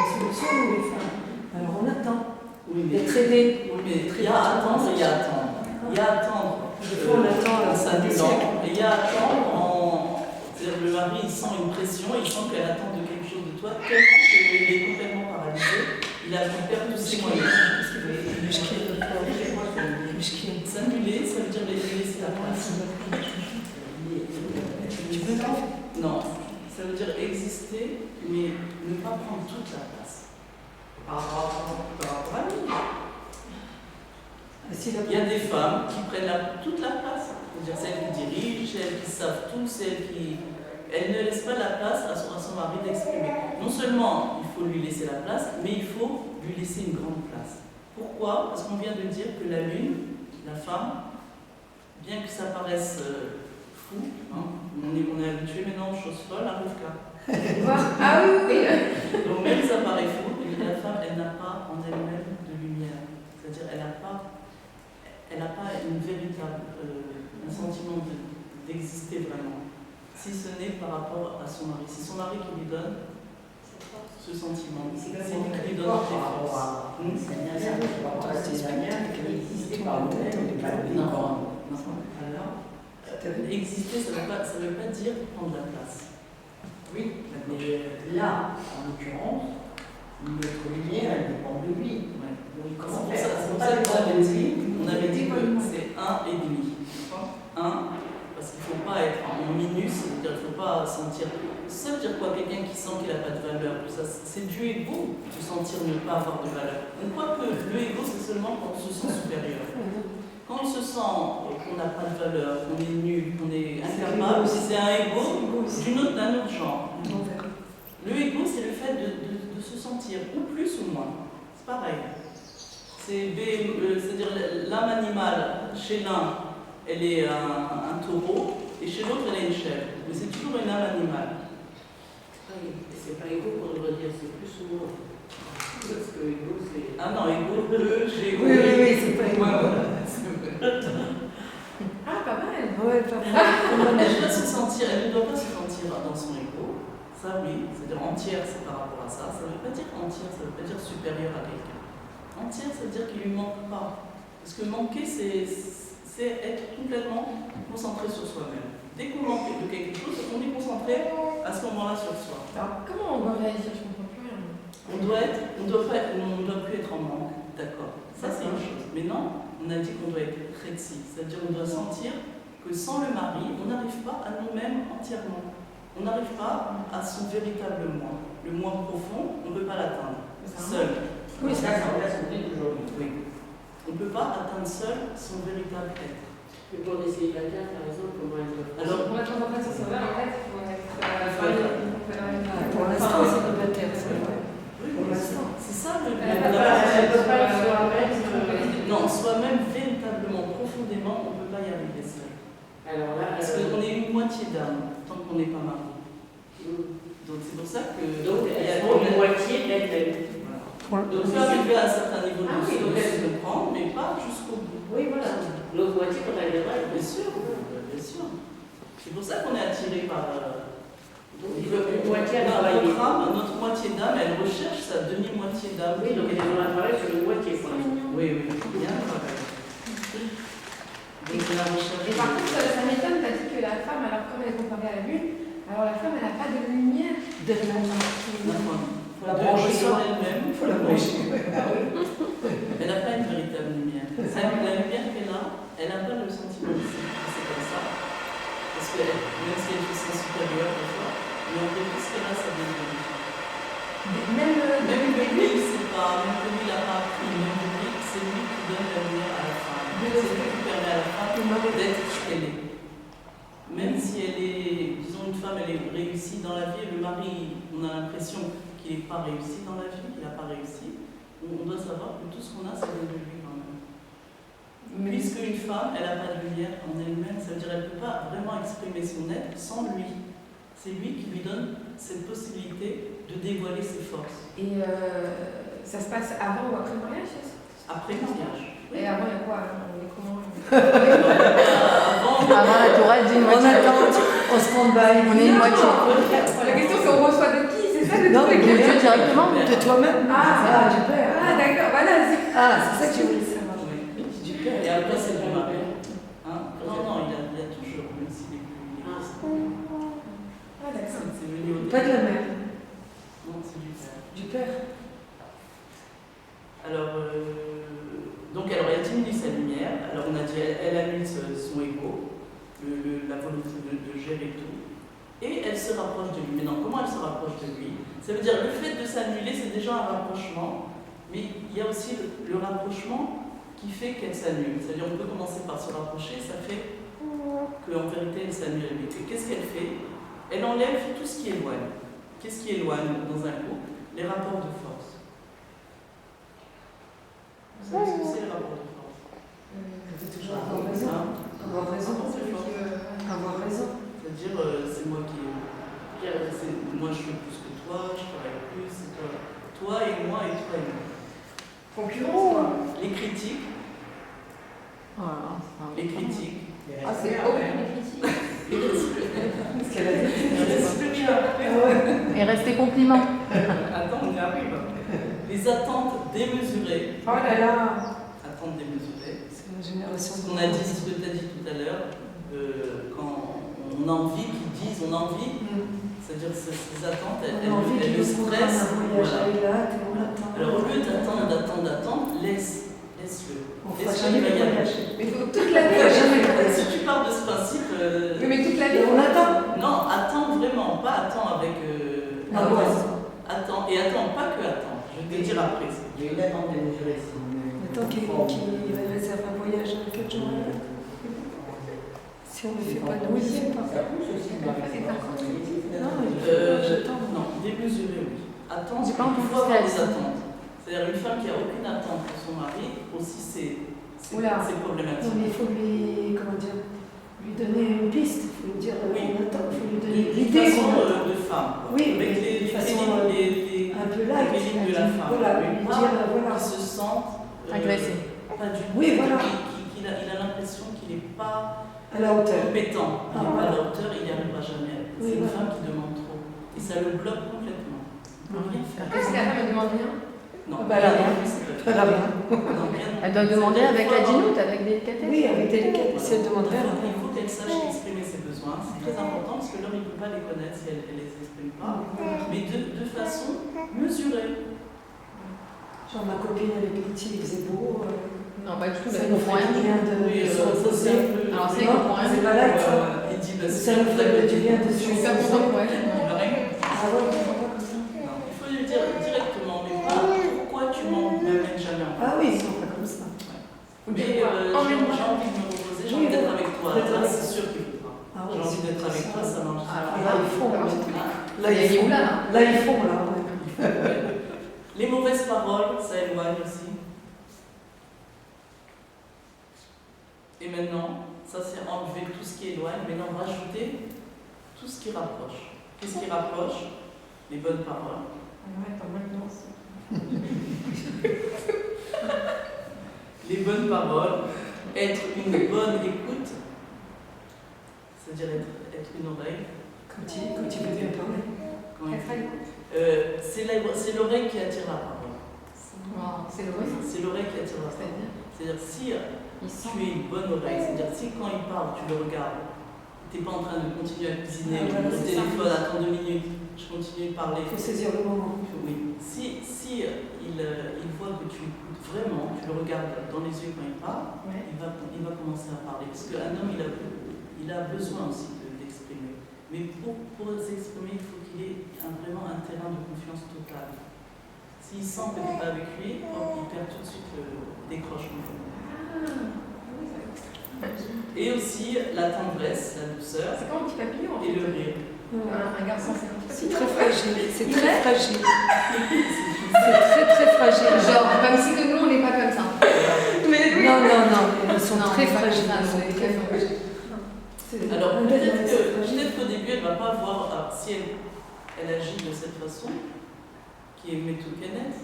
solution, nous, les femmes. Alors on attend Oui, mais d'être aidé. oui, mais il y a à attendre, il y a à attendre. Il y a à attendre. Des fois, on attend En la s'annulant. Et il y a à attendre en. C'est-à-dire le mari, il sent une pression, il sent qu'elle attend de quelque chose de toi, tellement qu'il est complètement paralysé. Il a perdu tous ses moyens. S'annuler, ça veut dire laisser la place. Non, ça veut dire exister, mais ne pas prendre toute la place. Par rapport à lui. Il y a des femmes qui prennent toute la place. C'est-à-dire celles qui dirigent, celles qui savent tout, celles qui. Elles ne laissent pas la place à son mari d'exprimer. Non seulement il faut lui laisser la place, mais il faut lui laisser une grande place. Pourquoi? Parce qu'on vient de dire que la lune, la femme, bien que ça paraisse fou, hein, on est habitué maintenant aux choses folles, à Rivka. Ah oui, oui. Donc même ça paraît fou, mais la femme, elle n'a pas en elle-même de lumière. C'est-à-dire elle n'a pas une véritable, un sentiment d'exister vraiment. Si ce n'est par rapport à son mari. C'est son mari qui lui donne ce sentiment. C'est lui qui lui donne toutes les forces. Exister, ça ne veut pas dire prendre la place. Oui, mais là, en l'occurrence, notre lumière, elle dépend de lui. Ouais. Donc, C'est comment pour faire? ça qu'on avait dit que c'est 1,5. 1, parce qu'il ne faut pas être en minus, c'est-à-dire qu'il ne faut pas sentir. Ça veut dire quoi? Quelqu'un qui sent qu'il n'a pas de valeur, tout ça, c'est du ego de sentir ne pas avoir de valeur. On croit que le ego, c'est seulement quand on se sent supérieur. Quand on se sent qu'on n'a pas de valeur, qu'on est nul, qu'on est incapable, c'est un ego d'un autre genre. Le ego, c'est le fait de se sentir ou plus ou moins. C'est pareil. C'est-à-dire l'âme animale, chez l'un, elle est un taureau, et chez l'autre, elle est une chèvre. Mais c'est toujours une âme animale. C'est pas ego qu'on doit dire, c'est plus ou moins. Parce que ego, c'est. Ah non, ego, j'ai ego. Oui, c'est pas ego. Ah, pas mal. Ouais, pas mal. Elle doit se sentir, elle ne doit pas se sentir dans son ego. Ça, oui, c'est-à-dire entière, c'est par rapport à ça. Ça ne veut pas dire entière, ça ne veut pas dire supérieur à quelqu'un. Entière, ça veut dire qu'il ne lui manque pas. Parce que manquer, c'est être complètement concentré sur soi-même. Dès qu'on manque de quelque chose, on est concentré à ce moment-là sur soi. Alors, comment on doit réagir? Je comprends plus rien. On ne doit plus être en manque, d'accord. Ça, c'est une chose. Mais non, on a dit qu'on doit être précis. C'est-à-dire qu'on doit sentir que sans le mari, on n'arrive pas à nous-mêmes entièrement. On n'arrive pas à son véritable moi. Le moi profond, on ne peut pas l'atteindre seul. Oui, ça reste aujourd'hui. Oui. On ne peut pas atteindre seul son véritable être. Mais pour des célibataires, par exemple, comment elles doivent faire? Alors, Pour être en fait, c'est vrai, en fait, il faut être. Pour l'instant, c'est célibataire, c'est vrai. oui, Pour l'instant. c'est ça le Elle ne peut pas être soi-même. Non, soi-même véritablement, profondément, on ne peut pas y arriver seul. Alors là, Parce qu'on est une moitié d'âme, tant qu'on n'est pas marié. Donc c'est pour ça que. donc il y a elles sont une moitié d'elles-mêmes. Voilà. Donc il faut arriver à un certain niveau de Ah oui, donc se comprendre, mais pas jusqu'au bout. Oui, voilà. L'autre moitié, quand elle viendra, Bien sûr, bien sûr. C'est pour ça qu'on est attiré par. donc il faut une moitié à travailler. Notre moitié d'âme, elle recherche sa demi-moitié d'âme. Oui, donc elles ont un travail sur une moitié. Quoi. Oui, bien travail. Donc la recherche. Et par contre, ça m'étonne, tu as dit que la femme, alors comme elle est comparée à la lune, alors la femme, elle n'a pas de lumière. La brancher sur elle-même. Il faut la brancher. Elle n'a pas une véritable lumière. La lumière qu'elle a, elle n'a pas le sentiment que c'est comme ça. Parce que même si elle se sent supérieure des fois, mais en fait, tout ce qu'elle a, ça vient de lui. Même que lui, c'est pas, même que lui, il n'a pas appris, même que lui, c'est lui qui donne la lumière à la femme. C'est lui qui permet à la femme d'être ce qu'elle est. Même si elle est, disons, une femme, elle est réussie dans la vie, le mari, on a l'impression qu'il n'est pas réussi dans la vie, qu'il n'a pas réussi. On doit savoir que tout ce qu'on a, ça vient de lui quand même. Puisque une femme, elle n'a pas de lumière en elle-même, ça veut dire qu'elle ne peut pas vraiment exprimer son être sans lui. C'est lui qui lui donne cette possibilité de dévoiler ses forces. Et ça se passe avant ou après le mariage? Après le mariage. Et avant, il y a quoi? On est comment? Avant la tourelle d'une On moitié. attend, on se combine. On est une moitié. La question, c'est on reçoit de qui? C'est ça le Non, truc? De Dieu directement. De toi-même. Ah, j'ai peur. Ah, d'accord, voilà. Ah, c'est ça que je voulais savoir. Oui. J'ai peur. Et après, c'est du mari. Hein? Non, il a toujours, même s'il est plus. Ah, d'accord. C'est venu au Pas de la mère, Non, c'est du père. du père. Alors, elle diminue sa lumière. Alors, on a dit, elle annule son ego, la volonté de gérer tout. Et elle se rapproche de lui. Mais non, comment elle se rapproche de lui? Ça veut dire, le fait de s'annuler, c'est déjà un rapprochement. Mais il y a aussi le rapprochement qui fait qu'elle s'annule. C'est-à-dire, on peut commencer par se rapprocher, ça fait qu'en vérité, elle s'annule. Mais qu'est-ce qu'elle fait? Elle enlève tout ce qui éloigne. Qu'est-ce qui éloigne dans un couple? Les rapports de force. Vous savez ce que c'est, les rapports de force? C'est toujours avoir raison. Avoir raison. Avoir raison. C'est-à-dire, c'est moi qui. Moi, je fais plus que toi, je travaille plus, c'est toi. Toi et moi et toi et moi. Concurrence, quoi. Les critiques. Voilà. Les critiques. Ah, c'est haut, les critiques. Parce qu'elle a dit. Et rester compliment. Attends, on y arrive. Les attentes démesurées. Oh là là. Attentes démesurées. C'est la génération. Ce qu'on a dit, ce que tu as dit tout à l'heure, quand on a envie qu'ils disent, on a envie, c'est-à-dire ces attentes, elles envie le stressent. un voyage Voilà. là, tout le monde attend. Alors au lieu d'attendre, laisse laisse-le. On fera Laisse-le, jamais il va y le aller. voyage. Mais il faut toute la vie. Si tu pars de ce principe, Oui, mais toute la vie. On attend. non, attends vraiment, pas attends avec. Ah ouais. Attends, et attends, pas que attends, je vais te dire après. Il y a une attente démesurée. Attends qu'il réserve un voyage à 4 jours. Si on ne le fait pas, nous, il ne le fait pas. Ça pousse aussi dans la Non, j'attends. Non, démesuré, oui. Attends, J'ai il pas entendu faut avoir ce qu'elle des a dit. attentes. C'est-à-dire une femme qui n'a aucune attente pour son mari, aussi c'est Oula. problématique. Non, mais il faut lui, comment dire, lui donner une piste. Il faut lui dire, Oui. on attend, il faut lui donner D'une l'idée façon qu'on attend. de femme. Quoi. Oui, avec mais les de façon, les un peu light. limites de la femme. Voilà, Mais lui pas dire, voilà. qu'il se sente Agressé. pas du tout. Oui, voilà. Il a l'impression qu'il n'est pas À la hauteur. compétent. Il Ah, n'est pas à voilà. la hauteur, il n'y arrivera jamais. Oui, C'est une voilà. femme qui demande trop. Et ça le bloque complètement. Il ne peut rien faire. Et si la femme ne demande rien? Non, Bah, elle a rien. c'est pas Elle a rien. Non, rien. Elle doit demander avec la dinoute, avec délicatesse. Oui, avec délicatesse. Si elle demanderait, elle Il faut qu'elle sache exprimer ses besoins. C'est très important parce que l'homme ne peut pas les connaître si elle ne les exprime pas. Mais de façon mesurée. genre ma copine avec Letty, il faisait beau. Non, pas du tout, Ça elle nous comprend ferait rien. du bien de se ça, reposer. c'est un peu. Alors, c'est Non, comprend rien. c'est pas là, ça. Il dit, bah, Ça nous ferait du bien de Je se suis super reposer. contente pour elle. Il va rien. Ah ouais, pourquoi pas comme ça? Non, il faut lui dire directement, mais pas pourquoi tu m'amènes jamais en Ah oui, non, pas comme ça. Mais j'ai envie de me reposer, j'ai Oui, envie d'être avec toi. d'être Là, avec c'est sûr qu'il faut pas. Ah J'ai ouais, envie d'être avec toi, ça marche. Alors, Là, ils font. Là, Il y a ils font. Youla, là. Là, ils font, là. Ouais. Les mauvaises paroles, ça éloigne aussi. Et maintenant, ça c'est enlever tout ce qui éloigne, maintenant rajouter tout ce qui rapproche. Qu'est-ce qui rapproche? Les bonnes paroles. Attends, maintenant. Les bonnes paroles, être une bonne écoute, c'est-à-dire être une oreille. Quand il veut bien parler. Comment Être à l'écoute. c'est l'oreille qui attire la parole. C'est le reste. C'est l'oreille qui attire la parole. C'est-à-dire si tu es une bonne oreille, c'est-à-dire si quand il parle, tu le regardes, tu n'es pas en train de continuer à cuisiner, Ah, voilà, au c'est ça. téléphone, attends 2 minutes, je continue de parler. Il faut saisir le moment. Oui. Si il voit que tu écoutes vraiment, tu le regardes dans les yeux quand il parle, Ouais. il va commencer à parler. Parce qu'un homme, il a besoin aussi d'exprimer. Mais pour s'exprimer, il faut qu'il ait vraiment un terrain de confiance totale. S'il sent que tu n'es pas avec lui, hop, il perd tout de suite le décrochement. Et aussi la tendresse, la douceur C'est comme un petit papillon en et fait. le rire. Un garçon, c'est un petit C'est papillon. très fragile. C'est Il très est- fragile. C'est très fragile. Genre, même si que nous on n'est pas comme ça. Mais lui. Non, non, non. Ils sont Non, très on est pas fragiles. comme ça, Ils sont c'est très fragiles. C'est- Alors un bébé, c'est fragile. peut-être qu'au début, elle ne va pas voir si elle agit de cette façon, qui est métokénète.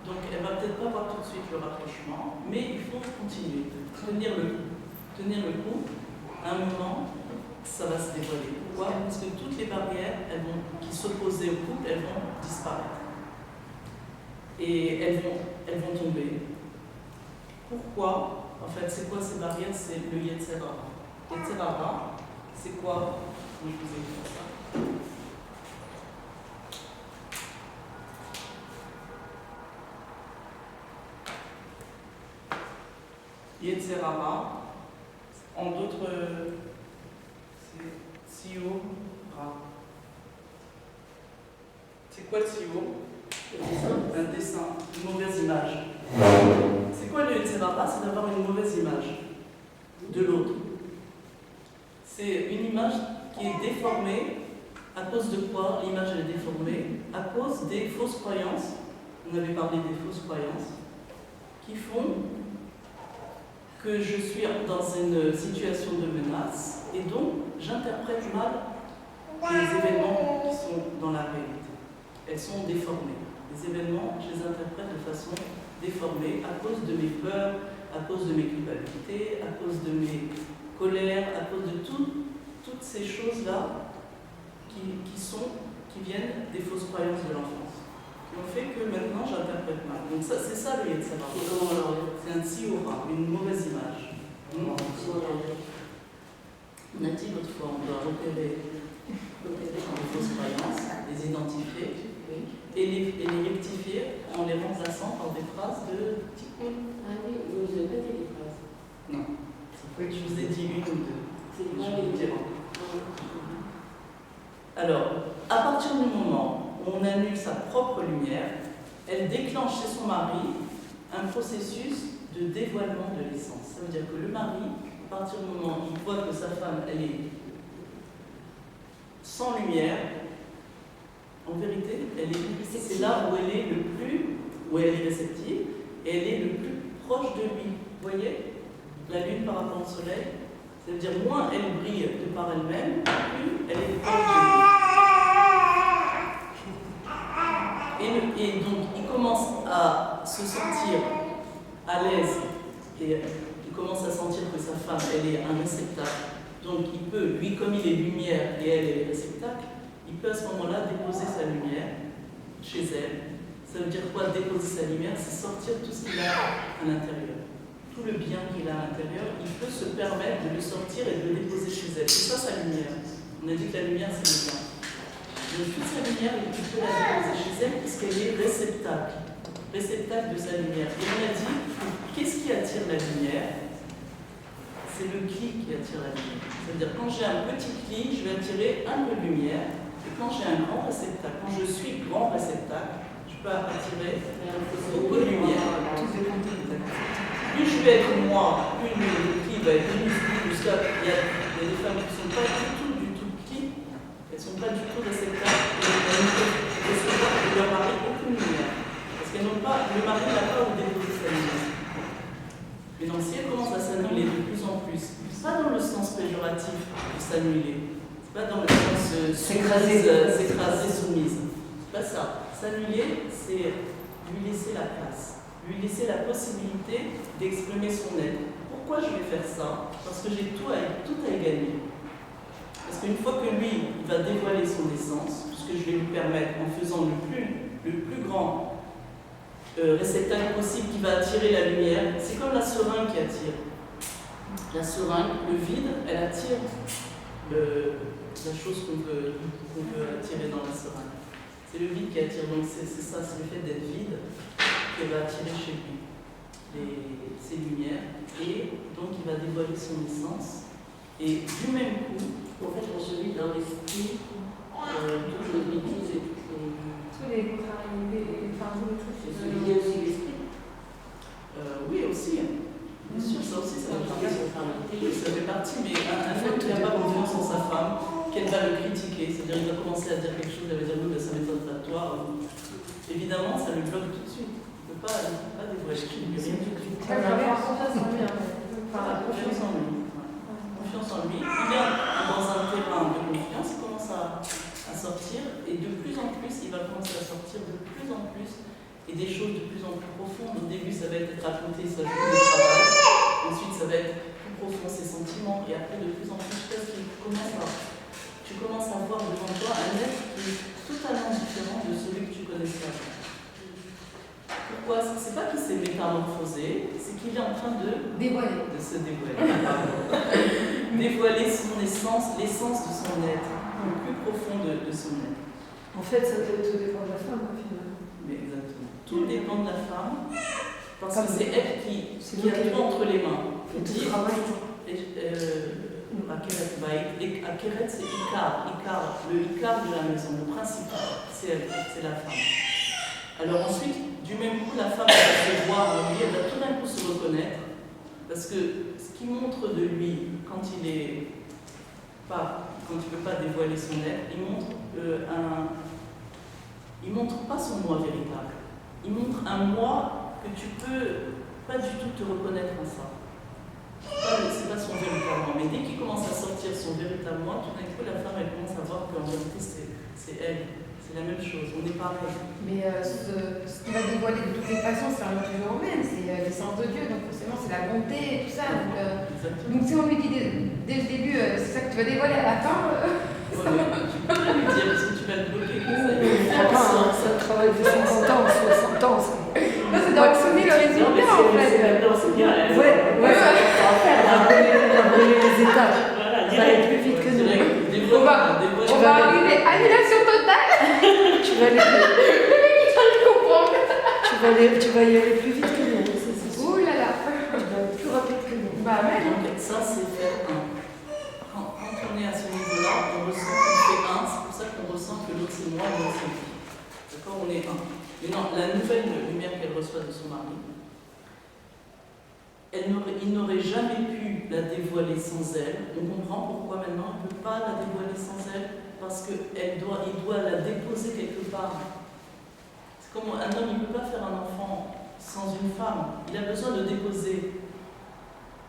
Donc elle ne va peut-être pas voir tout de suite le rapprochement, mais il faut continuer, tenir le coup. À un moment, ça va se dévoiler. Pourquoi? Parce que toutes les barrières qui s'opposaient au couple, elles vont disparaître. Et elles vont tomber. Pourquoi? En fait, c'est quoi ces barrières? C'est le Yetzirah. Yetzirah, c'est quoi? Je vous ai dit ça. Yetzirah, en d'autres, c'est Tzio-Ra. C'est quoi le Tzio? Un dessin, une mauvaise image. C'est quoi le Yetzirah? C'est d'avoir une mauvaise image de l'autre. C'est une image qui est déformée. À cause de quoi l'image est déformée? À cause des fausses croyances. On avait parlé des fausses croyances qui font que je suis dans une situation de menace et donc j'interprète mal les événements qui sont dans la réalité. Elles sont déformées. Les événements, je les interprète de façon déformée à cause de mes peurs, à cause de mes culpabilités, à cause de mes colères, à cause de toutes ces choses-là qui viennent des fausses croyances de l'enfance, qui ont fait que maintenant j'interprète mal. Donc c'est ça le Yetzirah. C'est un tsiora, une mauvaise image. On a dit l'autre fois, on doit repérer les fausses croyances, les identifier et les rectifier en les remplaçant par des phrases de tikkun. vous avez pas dit les phrases. Non. Oui, Je vous ai dit une ou deux. C'est Je moi vais vous les dire. Alors, à partir du moment où on annule sa propre lumière, elle déclenche chez son mari un processus de dévoilement de l'essence. Ça veut dire que le mari, à partir du moment où il voit que sa femme, elle est sans lumière, en vérité, c'est là où elle est le plus, où elle est réceptive, et elle est le plus proche de lui. Vous voyez la lune par rapport au soleil, ça veut dire moins elle brille de par elle-même, plus elle est proche de lui. Et donc, il commence à se sentir à l'aise et il commence à sentir que sa femme, elle est un réceptacle. Donc, il peut, lui, comme il est lumière et elle est réceptacle, il peut à ce moment-là déposer sa lumière chez elle. Ça veut dire quoi, déposer sa lumière? C'est sortir tout ce qu'il a à l'intérieur. Tout le bien qu'il a à l'intérieur, il peut se permettre de le sortir et de le déposer chez elle. C'est ça sa lumière. On a dit que la lumière, c'est le bien. Donc, toute sa lumière, il peut la déposer chez elle puisqu'elle est réceptacle de sa lumière. Et on a dit, qu'est-ce qui attire la lumière? C'est le cli qui attire la lumière. C'est-à-dire, quand j'ai un petit cli, je vais attirer un peu de lumière. Et quand j'ai un grand réceptacle, quand je suis grand réceptacle, je peux attirer beaucoup de lumière. Plus je vais être moi, plus le cli va être minuscule. Il y a des femmes qui ne sont pas du tout cli, elles ne sont pas du tout réceptacles. Elles ne recevoir de leur mari aucune lumière. Parce qu'elles n'ont pas, le mari n'a pas où déposer sa lumière. Mais donc, si elle commence à s'annuler de plus en plus, pas dans le sens péjoratif de s'annuler, c'est pas dans le sens s'écraser, soumise, c'est pas ça. S'annuler, c'est lui laisser la place, lui laisser la possibilité d'exprimer son être. Pourquoi je vais faire ça? Parce que j'ai tout à y gagner. Parce qu'une fois que lui, il va dévoiler son essence, puisque je vais lui permettre, en faisant le plus grand réceptacle possible qui va attirer la lumière, c'est comme la seringue qui attire. La seringue, le vide, elle attire la chose qu'on veut attirer dans la seringue. C'est le vide qui attire, donc c'est ça, c'est le fait d'être vide qui va attirer chez lui ses lumières, et donc il va dévoiler son essence, et du même coup, en fait, on se vit dans l'esprit, toutes les bêtises et Tous les contrariétés, enfin, tous les trucs. c'est se vider aussi l'esprit. oui aussi, bien sûr, ça aussi, ça fait partie. Oui, ça fait partie, mais un homme qui n'a pas confiance en sa femme, qu'elle va le critiquer, c'est-à-dire il va commencer à dire quelque chose, elle va dire oui, ben, ça m'étonne pas de toi. Évidemment, ça le bloque tout de suite. Il ne peut pas dévoiler, il ne peut rien du tout. Il va avoir confiance en lui. Voilà, confiance en lui. Confiance en lui. Il est dans un terrain de confiance, il commence à sortir, et de plus en plus, il va commencer à sortir de plus en plus, et des choses de plus en plus profondes. Au début, ça va être raconter sa journée de travail, ensuite, ça va être plus profond ses sentiments, et après, de plus en plus, parce que tu commences à voir devant toi un être qui est totalement différent de celui que tu connaissais avant. Pourquoi? C'est pas qu'il s'est métamorphosé, c'est qu'il est en train de se dévoiler. Dévoiler son essence, l'essence de son être, le plus profond de son être. En fait, ça tout dépend de la femme, finalement. Mais exactement. Tout dépend de la femme, parce que c'est elle qui nous a tout entre les mains. Tout le travail. Akeret, c'est Icar, le Icar de la maison, le principal, c'est elle, c'est la femme. Alors ensuite, du même coup, la femme va se voir en lui, elle va tout d'un coup se reconnaître, parce que ce qui montre de lui, quand il ne peut pas dévoiler son être, il montre pas son moi véritable. Il montre un moi que tu peux pas du tout te reconnaître en ça. C'est pas son véritable moi. Mais dès qu'il commence à sortir son véritable moi, tout d'un coup, la femme, elle commence à voir qu'en vérité, c'est elle. C'est la même chose, on est pareil. Mais ce qui va dévoiler de toutes les façons, c'est un toujours même, c'est l'essence de Dieu, donc forcément c'est la bonté et tout ça. Donc si on lui dit dès le début, c'est ça que tu vas dévoiler à la fin. Tu peux pas lui dire parce que tu vas le bloquer comme ça. Ça travaille de 50 ans, 60 ans. Là, c'est d'obtenir le résultat en fait. Non, c'est bien. Ouais, ça va faire, on va brûler les étages. Voilà, Ça va aller plus vite que nous. On va arriver à annulation totale. Tu vas aller Le mec il va le comprendre. tu vas y aller plus vite que nous. Ouh là là. Tu vas on ressent qu'on fait un, c'est pour ça qu'on ressent que l'autre c'est moi, l'autre c'est lui. D'accord, on est un. Mais non, la nouvelle lumière qu'elle reçoit de son mari, il n'aurait jamais pu la dévoiler sans elle. On comprend pourquoi maintenant il ne peut pas la dévoiler sans elle, parce qu'il doit la déposer quelque part. C'est comme un homme, il ne peut pas faire un enfant sans une femme. Il a besoin de déposer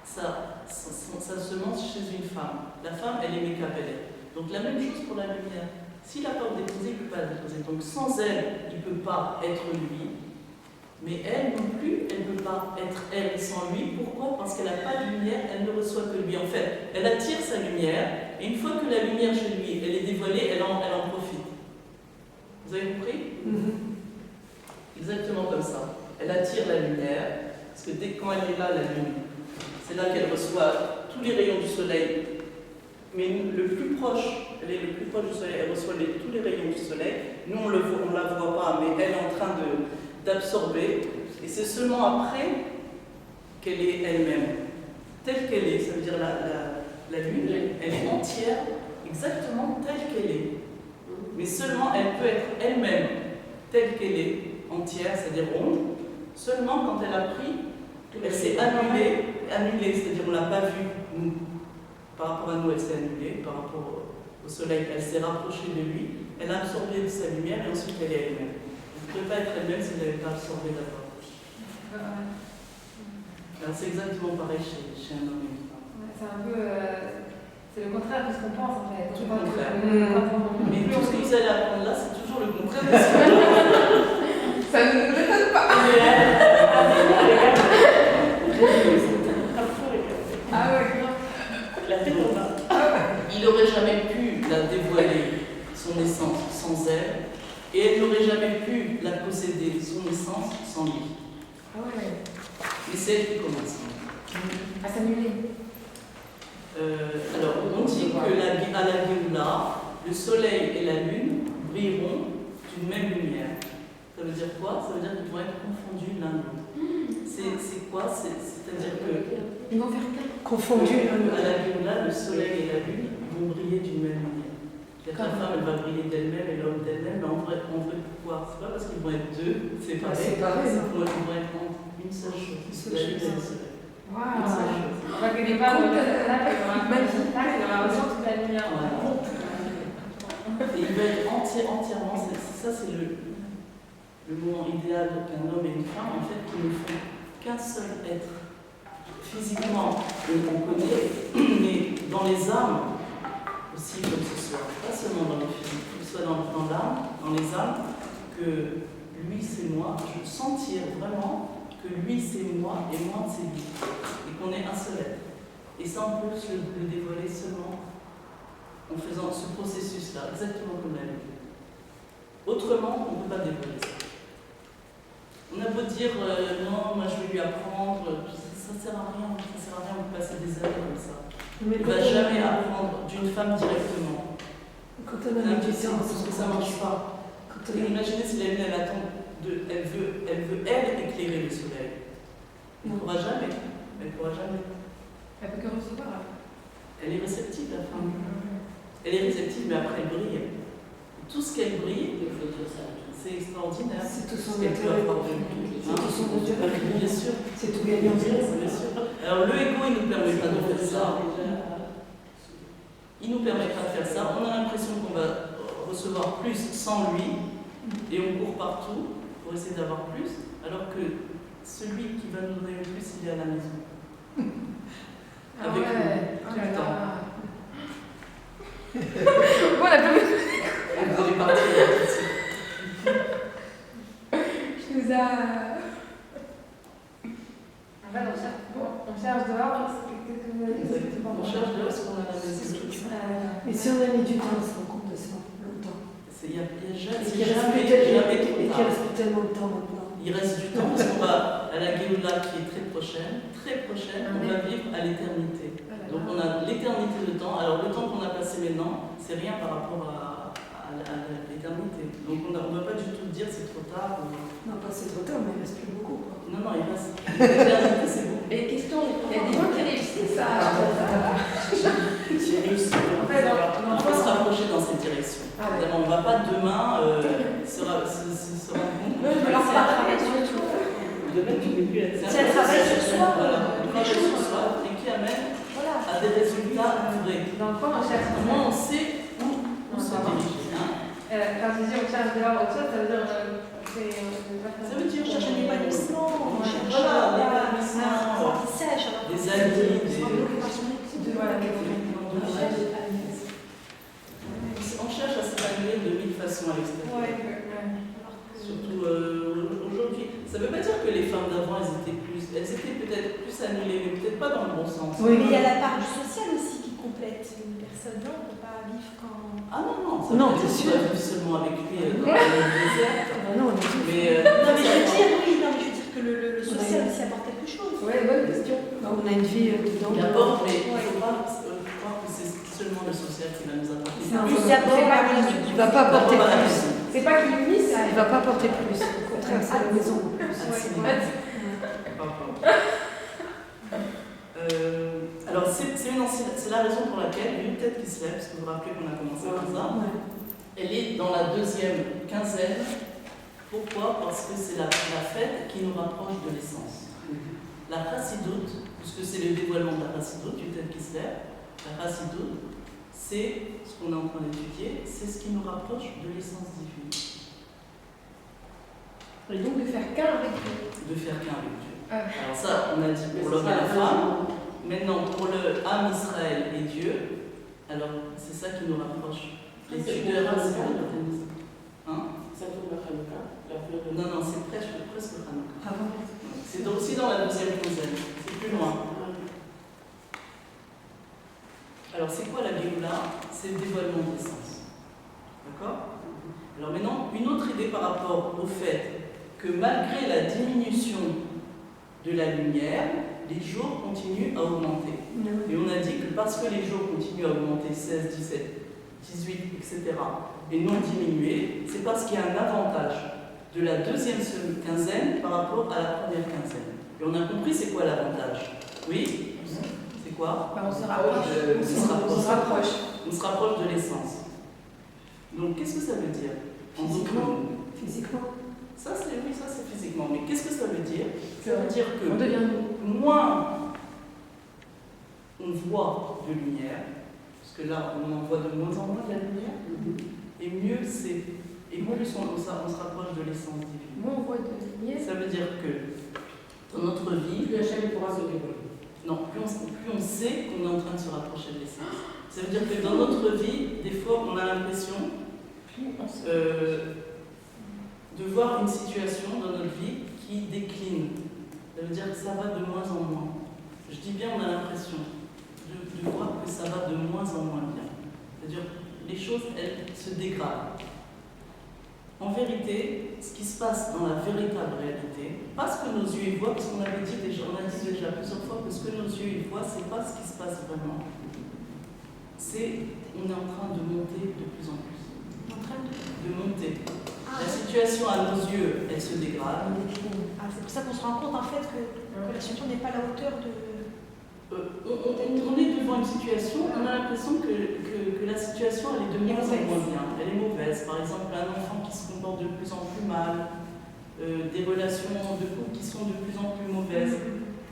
sa semence chez une femme. La femme, elle est mécapelle. Donc la même chose pour la lumière. S'il n'a pas déposé, il ne peut pas la déposer. Donc sans elle, il ne peut pas être lui. Mais elle non plus, elle ne peut pas être elle sans lui. Pourquoi? Parce qu'elle n'a pas de lumière, elle ne reçoit que lui. En fait, elle attire sa lumière, et une fois que la lumière chez lui, elle est dévoilée, elle en profite. Vous avez compris? Exactement comme ça. Elle attire la lumière, parce que quand elle est là, la lune, c'est là qu'elle reçoit tous les rayons du soleil. Mais le plus proche, elle est le plus proche du soleil, elle reçoit tous les rayons du soleil. Nous, on ne la voit pas, mais elle est en train d'absorber. Et c'est seulement après qu'elle est elle-même. Telle qu'elle est, ça veut dire la lune, elle est entière, exactement telle qu'elle est. Mais seulement elle peut être elle-même, telle qu'elle est, entière, c'est-à-dire ronde, seulement quand elle a pris, elle s'est annulée, c'est-à-dire on ne l'a pas vue, nous. Par rapport à nous, elle s'est annulée, par rapport au soleil, elle s'est rapprochée de lui, elle a absorbé sa lumière et ensuite elle est elle-même. Elle ne peut pas être elle-même si elle n'avait pas absorbé d'abord. Alors c'est exactement pareil chez un homme et une femme. C'est un peu. C'est le contraire de ce qu'on pense en fait. Tout le contraire. Mais tout ce que vous allez apprendre là, c'est toujours le contraire de ce que ça ne nous étonne pas. Ah ouais, La tête en bas. il n'aurait jamais pu la dévoiler, son essence, sans elle, et elle n'aurait jamais pu la posséder, son essence, sans lui. Ah ouais. Mais c'est elle qui commence. À s'annuler. Alors, on dit qu'à la Géoula, le soleil et la lune brilleront d'une même lumière. Ça veut dire quoi? Ça veut dire qu'ils vont être confondus l'un l'autre. C'est quoi? C'est-à-dire que Ils vont faire qu'un. Confondu. à la Géoula, le soleil et la lune vont briller d'une même lumière. La femme, elle va briller d'elle-même et l'homme d'elle-même, mais en vrai pouvoir. C'est pas parce qu'ils vont être deux séparés. Ils vont être une seule chose. La lune et le soleil. Waouh. Une seule chose. On va que les femmes, on va ressentir toute la lumière. Et il va être entièrement, ça c'est le moment idéal qu'un homme et une femme, en fait, qui ne font qu'un seul être. Physiquement, on connaît, mais dans les âmes aussi, comme ce soit, pas seulement dans le physique, que ce soit dans l'âme, dans les âmes, que lui c'est moi, je sentir vraiment que lui c'est moi et moi c'est lui, et qu'on est un seul être. Et ça, on peut le dévoiler seulement en faisant ce processus-là, exactement comme la vie. Autrement, on ne peut pas dévoiler ça. On a beau dire non, moi je vais lui apprendre, ça ne sert à rien, on peut passer des années comme ça. Il ne va jamais apprendre d'une femme directement. Quand on a du temps, parce que ça ne marche pas. Imaginez si la lune, elle attend, elle veut éclairer le soleil. Elle ne pourra jamais. Elle ne pourra jamais. Elle peut que recevoir. Elle est réceptive, la femme. Elle est réceptive, mais après elle brille. Tout ce qu'elle brille, il faut dire ça. C'est extraordinaire. C'est tout son intérêt. C'est tout son intérêt. Bien sûr. C'est tout gagnant. Bien sûr. Alors le ego, il nous permet pas de faire ça. Il nous permet pas de faire ça. On a l'impression qu'on va recevoir plus sans lui, et on court partout pour essayer d'avoir plus, alors que celui qui va nous donner le plus, il est à la maison. Avec nous, tout le temps. Bon, on a plus. Vous allez partir là-dessus. Je nous a. En fait, on cherche dehors. Qu'est-ce que vous avez dit? On cherche dehors ce qu'on a à la maison. Mais si on a mis du temps, on se rend compte de ça, longtemps. Il n'y a jamais trop Et qu'il tard. reste tellement de temps maintenant. Il reste du temps parce qu'on va à la Géoula qui est très prochaine, on va vivre à l'éternité. Donc on a l'éternité de temps. Alors le temps qu'on a passé maintenant, c'est rien par rapport à l'éternité. Donc on ne va pas du tout dire c'est trop tard. Non, pas c'est trop tard, mais il reste plus beaucoup. Quoi. Non, il reste. L'éternité, c'est beaucoup. Et question, il y a des gens qui réussissent à. J'ai réussi. En fait, dans Évidemment, on ne va pas demain se rendre compte. Je vais leur parler surtout. Demain, tu n'es plus là. C'est un travail sur soi. Voilà, un travail sur soi et qui amène à des résultats vrais. Dans le fond, on cherche. Au moins, on sait où on se dirige. Quand je dis on cherche de l'or autre chose, ça veut dire. Ça veut dire chercher un épanouissement, on cherche voilà, un l'épanouissement, apprentissage, des amis, on cherche à s'épanouir de mille façons à l'extérieur. Surtout aujourd'hui. Ça ne veut pas dire que les femmes d'avant, elles étaient peut-être plus annulées, mais peut-être pas dans le bon sens. Oui, mais il y a la part du social aussi qui complète. Une personne, non, on ne peut pas vivre quand. Ah non, ça Non, peut c'est être sûr. vivre seulement avec lui dans le désert. Non, Mais, Non, mais je veux dire, oui, non, mais je veux dire que le social aussi apporte quelque chose. Ouais, bonne question. on a une vie dedans. il apporte, mais il ne faut pas croire que c'est seulement le social qui va nous apporter. Plus d'abord, Il ne va pas apporter plus. C'est pas qu'il unisse, ça. Il ne va pas apporter plus. Au contraire, c'est la maison. Alors, c'est la raison pour laquelle une tête qui se lève, parce que vous vous rappelez qu'on a commencé comme ça, elle est dans la deuxième quinzaine. Pourquoi? Parce que c'est la fête qui nous rapproche de l'essence. La chassidoute, puisque c'est le dévoilement de la chassidoute, une tête qui se lève, la chassidoute, c'est ce qu'on est en train d'étudier, c'est ce qui nous rapproche de l'essence divine. Et donc de faire qu'un avec Dieu. De faire qu'un avec Dieu. Ah. Alors ça, on a dit pour l'homme et la femme. Maintenant, pour le âme Israël et Dieu, alors c'est ça qui nous rapproche. Les tudeurs, hein? Ça tombe à Hanouka, la fleur de. Non, c'est presque Hanouka. Ah bon? C'est aussi dans la deuxième quinzaine, c'est plus loin. Alors c'est quoi la Géoula? C'est le dévoilement de l'essence. D'accord? Alors maintenant, une autre idée par rapport au fait que malgré la diminution de la lumière, les jours continuent à augmenter. Et on a dit que parce que les jours continuent à augmenter 16, 17, 18, etc., et non diminuer, c'est parce qu'il y a un avantage de la deuxième quinzaine par rapport à la première quinzaine. Et on a compris c'est quoi l'avantage. Oui? C'est quoi? On se rapproche. On se rapproche de l'essence. Donc qu'est-ce que ça veut dire? Physiquement. Ça c'est physiquement. Mais qu'est-ce que ça veut dire? Ça veut dire que On devient moins on voit de lumière, parce que là on en voit de moins en moins de la lumière, et mieux c'est. Et plus on se rapproche de l'essence divine. Moins on voit de lumière. Ça veut dire que dans notre vie, Plus la chaîne pourra se dévoiler. non, plus on sait qu'on est en train de se rapprocher de l'essence. Ça veut dire que dans notre vie, des fois on a l'impression de voir une situation dans notre vie qui décline. Ça veut dire que ça va de moins en moins. Je dis bien on a l'impression de voir que ça va de moins en moins bien. C'est-à-dire que les choses, elles se dégradent. En vérité, ce qui se passe dans la véritable réalité, pas ce que nos yeux y voient, parce qu'on avait dit déjà, on a dit déjà plusieurs fois que ce que nos yeux y voient, c'est pas ce qui se passe vraiment. C'est, on est en train de monter de plus en plus. En train De monter. La situation à nos yeux, elle se dégrade. c'est pour ça qu'on se rend compte en fait que la situation n'est pas à la hauteur de. On est devant une situation, on a l'impression que la situation elle est de moins en moins bien. Elle est mauvaise. Par exemple, un enfant qui se comporte de plus en plus mal, des relations de couple qui sont de plus en plus mauvaises.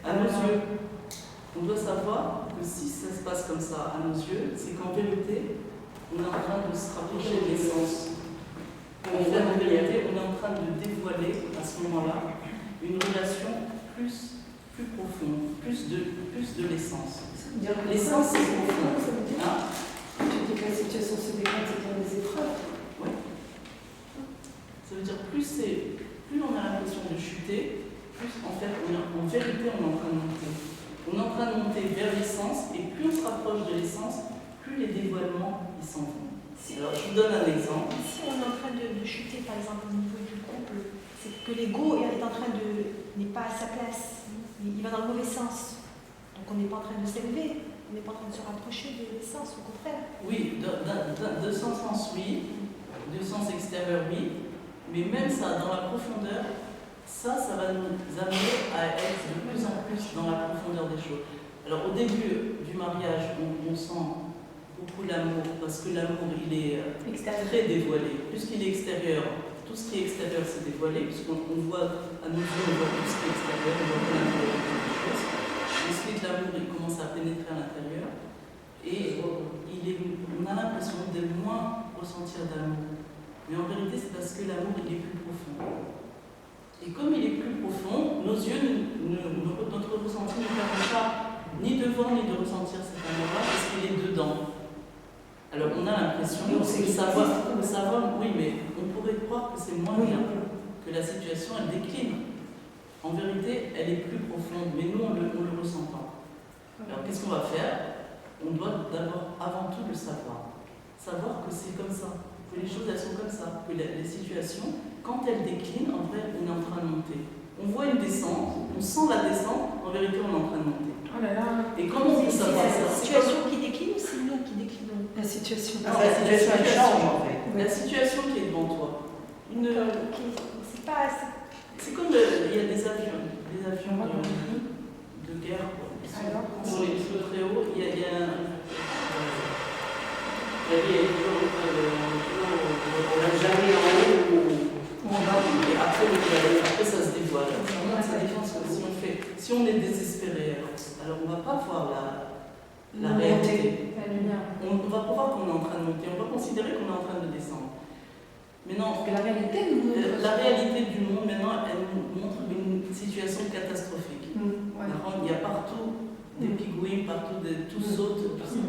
À nos yeux, on doit savoir que si ça se passe comme ça à nos yeux, c'est qu'en vérité, on est en train de se rapprocher de l'essence. En vérité, on est en train de dévoiler à ce moment-là une relation plus profonde, plus de l'essence. L'essence, c'est profond. Hein? Tu dis que la situation se dégrade, c'est dans des épreuves. Oui. Ça veut dire plus on a l'impression de chuter, plus en fait, en vérité, on est en train de monter. On est en train de monter vers l'essence, et plus on se rapproche de l'essence, plus les dévoilements ils s'en vont. Alors, je vous donne un exemple. Si on est en train de chuter, par exemple, au niveau du couple, c'est que l'ego n'est pas à sa place. Il va dans le mauvais sens. Donc on n'est pas en train de s'élever, on n'est pas en train de se rapprocher de l'essence, au contraire. Oui, de son sens, oui. De sens extérieur, oui. Mais même ça, dans la profondeur, ça va nous amener à être de plus en plus dans la profondeur des choses. Alors au début du mariage, on sent beaucoup l'amour, parce que l'amour, il est Extérieur. très dévoilé. Plus qu'il est extérieur, tout ce qui est extérieur, c'est dévoilé, puisqu'on voit, à nos yeux, on voit tout ce qui est extérieur, on voit pas l'intérieur de quelque chose. Ensuite, l'amour, il commence à pénétrer à l'intérieur, et on a l'impression de moins ressentir d'amour. Mais en vérité, c'est parce que l'amour, il est plus profond. Et comme il est plus profond, nos yeux, notre ressenti ne permet pas ni de voir ni de ressentir cet amour-là parce qu'il est dedans. Alors on a l'impression de savoir, oui, mais on pourrait croire que c'est moins bien, que la situation elle décline. En vérité, elle est plus profonde, mais nous on le ressent pas. Alors qu'est-ce qu'on va faire? On doit d'abord, avant tout, le savoir. Savoir que c'est comme ça, que les choses elles sont comme ça, que les situations, quand elles déclinent, en vrai, on est en train de monter. On voit une descente, on sent la descente, en vérité, on est en train de monter. Oh là là. Et comment on peut savoir C'est la ça? situation qui décline ou c'est nous qui déclinons? La situation. Non, La situation, elle change en fait. La situation qui est devant toi. Ok, c'est pas. C'est comme il y a des avions de guerre. Alors, Sur les très hauts, il y a un. La vie est toujours on n'a jamais en haut On va, et après ça se dévoile. Ça dépend si on fait. Si on est désespéré, alors on ne va pas voir la réalité. la lumière. On va pas voir qu'on est en train de monter, on va considérer qu'on est en train de descendre. Mais non, Parce que la réalité nous montre. la réalité du monde maintenant, elle nous montre une situation catastrophique. Ouais. Il y a partout des pigouins, partout tout saute, tout ça.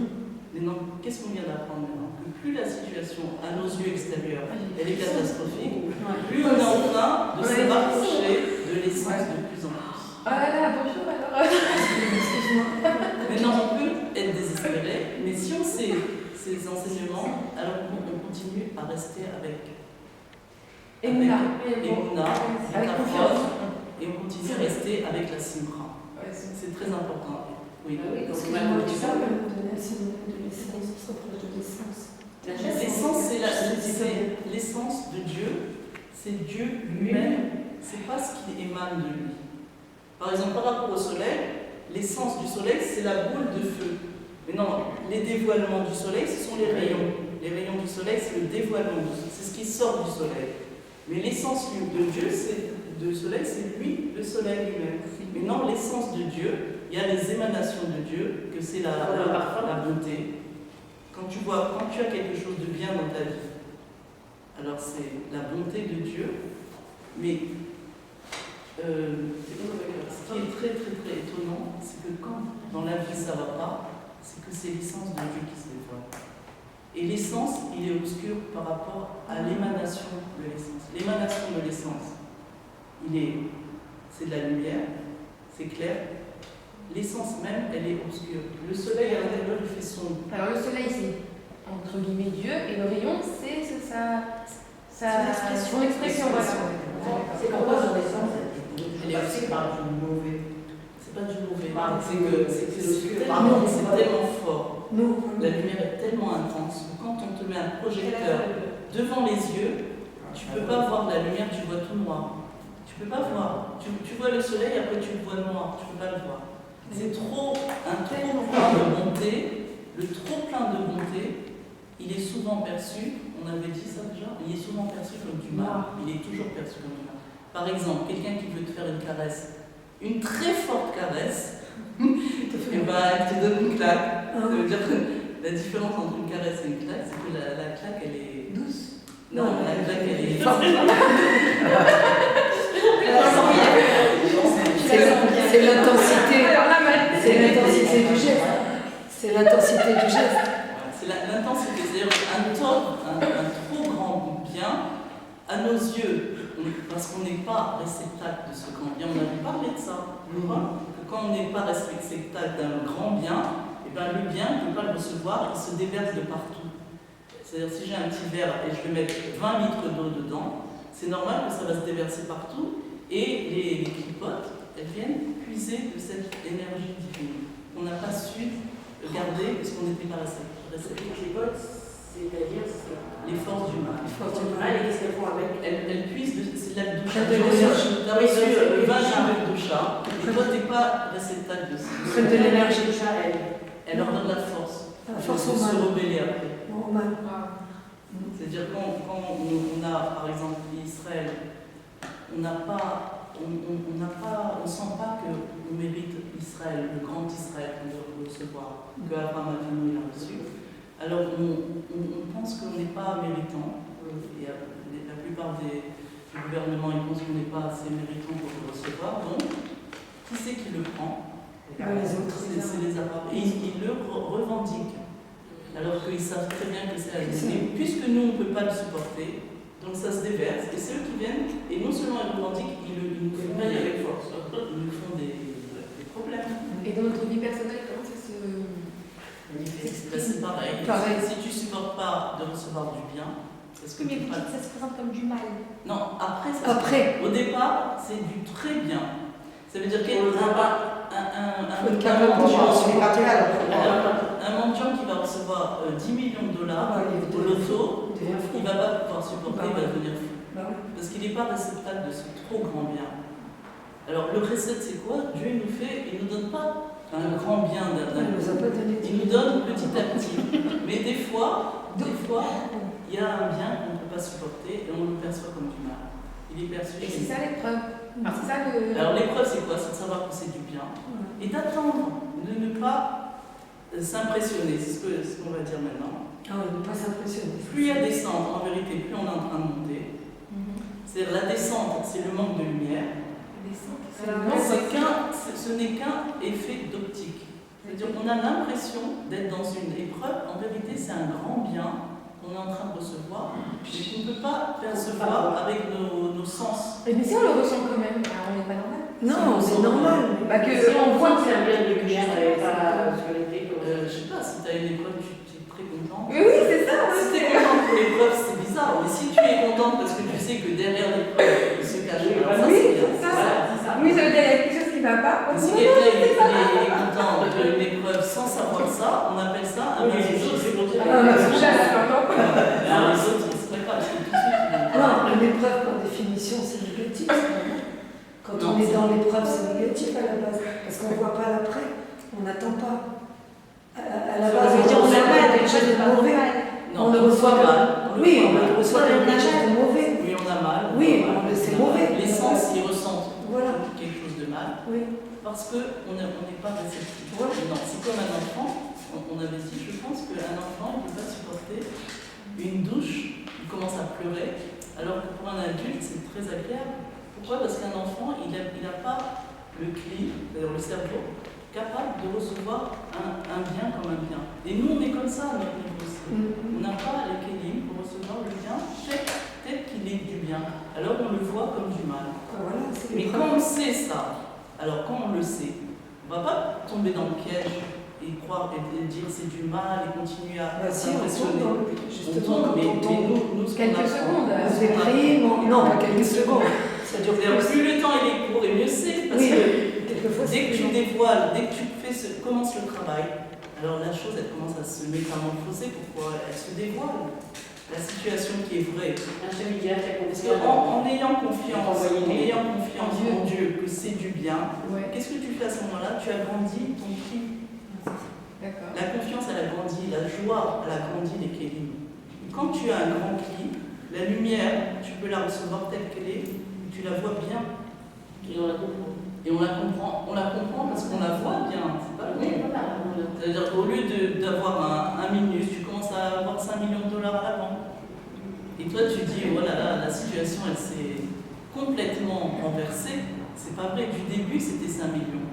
Mais non, qu'est-ce qu'on vient d'apprendre maintenant? Que plus la situation, à nos yeux extérieurs, elle est catastrophique, plus on est en train de se rapprocher de l'essence de plus en plus. Oh là là, bonjour alors. Excuse-moi. Maintenant, on peut être désespéré, mais si on sait ces enseignements, alors on continue à rester avec Emouna. avec Avec confiance. et on continue à rester avec la simra. Ouais, c'est- C'est très important. Oui. Ah oui, Donc, donc, maintenant, Tu parles de l'essence, se rapproche de l'essence. l'essence, c'est l'essence de Dieu, c'est Dieu lui-même, c'est pas ce qui émane de lui. Par exemple, par rapport au soleil, l'essence du soleil, c'est la boule de feu. Mais non, les dévoilements du soleil, ce sont les rayons. Les rayons du soleil, c'est le dévoilement, c'est ce qui sort du soleil. Mais l'essence de Dieu, du soleil, c'est lui, le soleil lui-même. Mais non, l'essence de Dieu, il y a les émanations de Dieu, que c'est la bonté. Quand tu as quelque chose de bien dans ta vie, alors c'est la bonté de Dieu. Mais ce qui est très très très étonnant, c'est que quand dans la vie ça ne va pas, c'est que c'est l'essence de Dieu qui se dévoile. Et l'essence, il est obscur par rapport à l'émanation de l'essence. L'émanation de l'essence, c'est de la lumière, c'est clair. L'essence même, elle est obscure. Le soleil à l'intérieur, il fait sombre. Alors le soleil, c'est entre guillemets Dieu, et le rayon, c'est son expression. Voilà. C'est pourquoi son essence, elle est passée par du mauvais. C'est pas du mauvais, C'est c'est Pardon. tellement fort. Nous, La lumière est tellement intense que quand on te met un projecteur devant les yeux, tu ne peux pas voir la lumière, tu vois tout noir. Tu ne peux pas voir. Tu vois le soleil, après tu le vois noir, tu ne peux pas le voir. C'est un trop plein de bonté. Le trop plein de bonté, il est souvent perçu, on avait dit ça déjà, il est souvent perçu comme du mal. Il est toujours perçu comme du mal. Par exemple, quelqu'un qui veut te faire une caresse, une très forte caresse, et bah, il te donne une claque. Ça veut dire que la différence entre une caresse et une claque, c'est que la claque, elle est douce. Non, la claque, elle est forte. c'est l'intensité. C'est l'intensité du geste. C'est l'intensité du geste. C'est l'intensité, c'est-à-dire un trop grand bien, à nos yeux, parce qu'on n'est pas réceptacle de ce grand bien. On avait parlé de ça. Quand on n'est pas réceptacle d'un grand bien, et ben le bien ne peut pas le recevoir, il se déverse de partout. C'est-à-dire si j'ai un petit verre et je vais mettre 20 litres d'eau dedans, c'est normal que ça va se déverser partout et les clipotes, elles viennent puiser de cette énergie divine qu'on n'a pas su garder parce qu'on n'était pas réceptacle. Les clipotes, c'est-à-dire Les forces du mal. et qu'est-ce qu'elles font avec? Elles puisent c'est de la douche. De l'énergie. Tu as reçu 20 jours de doucha, et toi, tu n'es pas réceptacle de ça. De l'énergie. Elle leur donne la force. La de force se au mal. rebeller après. Au mal. C'est-à-dire quand on a, par exemple, Israël, on sent pas qu'on mérite Israël, le grand Israël qu'on doit recevoir, que Abraham Avinu il a reçu. Alors on pense qu'on n'est pas méritant. Et la plupart des gouvernements ils pensent qu'on n'est pas assez méritant pour le recevoir. Donc, qui c'est qui le prend? Les autres. C'est les Arabes. Et ils le revendiquent. Alors qu'ils savent très bien que c'est à nous. Mais puisque nous, on ne peut pas le supporter, donc ça se déverse, et c'est eux qui viennent, et non seulement ils revendiquent, ils nous font avec force. Ils nous font des problèmes. Et dans notre vie personnelle, comment ça se... C'est pareil. Si tu ne supportes pas de recevoir du bien, est-ce que Mais tu vous dites que ça se présente comme du mal. Non, après, Après. Au départ, c'est du très bien. Ça veut dire qu'un mendiant qui va recevoir 10 millions de dollars au loto, il ne va pas pouvoir supporter, il va devenir fou. Parce qu'il n'est pas réceptacle de ce trop grand bien. Alors le recette, c'est quoi? Dieu nous fait, il ne nous donne pas un grand bien d'un coup. Il nous donne petit à petit. Mais des fois, il y a un bien qu'on ne peut pas supporter et on le perçoit comme du mal. Il est perçu. Et c'est ça l'épreuve. C'est ça le... Alors l'épreuve, c'est quoi? C'est de savoir que c'est du bien. Et d'attendre, de ne pas s'impressionner. C'est ce qu'on va dire maintenant. Ah oui, ne pas s'impressionner. Plus il y a descente, en vérité, plus on est en train de monter. C'est-à-dire la descente, c'est le manque de lumière. Ce n'est qu'un effet d'optique. C'est-à-dire qu'on a l'impression d'être dans une épreuve. En vérité, c'est un grand bien qu'on est en train de recevoir, mais qu'on ne peut pas percevoir avec nos sens. Mais si on le ressent quand même, on n'est pas normal. Non, c'est normal. Si on voit que c'est un bien de lumière et pas sur les dés, Je sais pas, si tu as une épreuve, tu es très content. Oui, c'est ça. Si tu es content pour l'épreuve, c'est bizarre. Mais si tu es contente parce que tu sais que derrière l'épreuve, il se cache ça, c'est bien. Oui, ça veut dire qu'il y a quelque chose qui ne va pas. Si quelqu'un est content d'une épreuve sans savoir ça, on appelle ça un masochisme. Les autres, c'est pas grave, c'est tout de suite. Non, une épreuve par définition, c'est négatif. Quand on est dans l'épreuve, c'est négatif à la base. Parce qu'on ne voit pas l'après, on n'attend pas. À la base, on a mal, quelque chose de mauvais. Non, on le reçoit mal. Oui, on le reçoit quelque chose de mauvais. Oui, on a mal. Oui, c'est mauvais. Les sens, ils ressentent quelque chose de mal. Oui. Parce qu'on n'est pas réceptif. Ouais. Non, c'est comme un enfant. On avait dit, je pense qu'un enfant, il ne peut pas supporter une douche, il commence à pleurer, alors que pour un adulte, c'est très agréable. Pourquoi? Parce qu'un enfant, il n'a pas le cli, c'est-à-dire le cerveau, capable de recevoir un bien comme un bien. Et nous, on est comme ça à notre niveau aussi. On n'a pas les kélim pour recevoir le bien tel qu'il est du bien. Alors on le voit comme du mal. Voilà, mais quand on sait ça, alors quand on le sait, on ne va pas tomber dans le piège et croire et dire c'est du mal et continuer à s'impressionner. Justement, mais nous, quelques secondes. Non, pas quelques secondes. Ça dure plus le temps il est court et mieux c'est. Parce que quelquefois, dès que tu dévoiles, dès que tu commences le travail, alors la chose elle commence à se métamorphoser. Pourquoi? Elle se dévoile. La situation qui est vraie. Parce qu'en ayant confiance en Dieu que c'est du bien, qu'est-ce que tu fais à ce moment-là? Tu agrandis ton cri. La confiance, elle a grandi, la joie, elle a grandi les kélim. Quand tu as un grand cri, la lumière, tu peux la recevoir telle qu'elle est, tu la vois bien. Et on la comprend. Et on la comprend parce qu'on la voit bien. C'est pas bon. C'est-à-dire qu'au lieu d'avoir un minus, tu commences à avoir 5 millions de dollars à la banque. Et toi, tu dis, oh là là, la situation, elle s'est complètement renversée. C'est pas vrai. Du début, c'était 5 millions.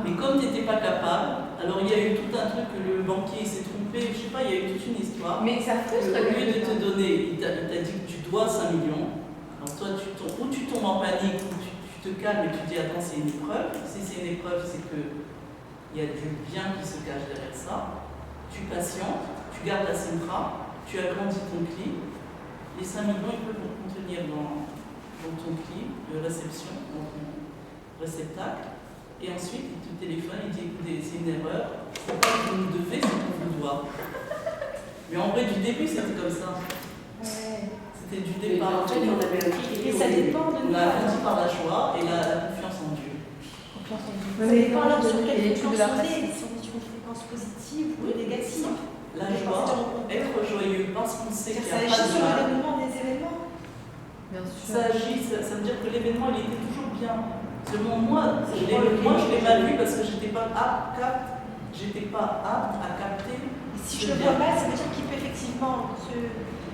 Mais comme tu n'étais pas capable, alors il y a eu tout un truc que le banquier s'est trompé, je sais pas, il y a eu toute une histoire. Mais ça frustre. Au lieu de te donner, il t'a dit que tu dois 5 millions. Alors toi, tu tombes en panique, ou tu te calmes et tu te dis, attends, c'est une épreuve. Si c'est une épreuve, c'est qu'il y a du bien qui se cache derrière ça. Tu patientes, tu gardes la simra, tu agrandis ton cli. Les 5 millions, ils peuvent contenir dans ton cli de réception, dans ton réceptacle. Et ensuite, il te téléphone, il dit, écoutez, c'est une erreur, c'est pas que vous nous devez, c'est qu'on vous doit. Mais en vrai, du début, c'était comme ça. C'était du départ. Et ça dépend de nous. On a grandi par la joie et la confiance en Dieu. Ça dépend alors sur quelle confiance on est. conséquences positives ou Oui, négatives. La joie, être joyeux parce qu'on sait qu'il n'y Ça a agit pas de sur mal. l'événement des événements. Bien sûr. Ça agit, ça veut dire que l'événement il était toujours bien. Selon moi, je l'ai mal vu parce que j'étais pas apte à capter. Et si je ne le vois pas, ça veut dire qu'il peut effectivement se.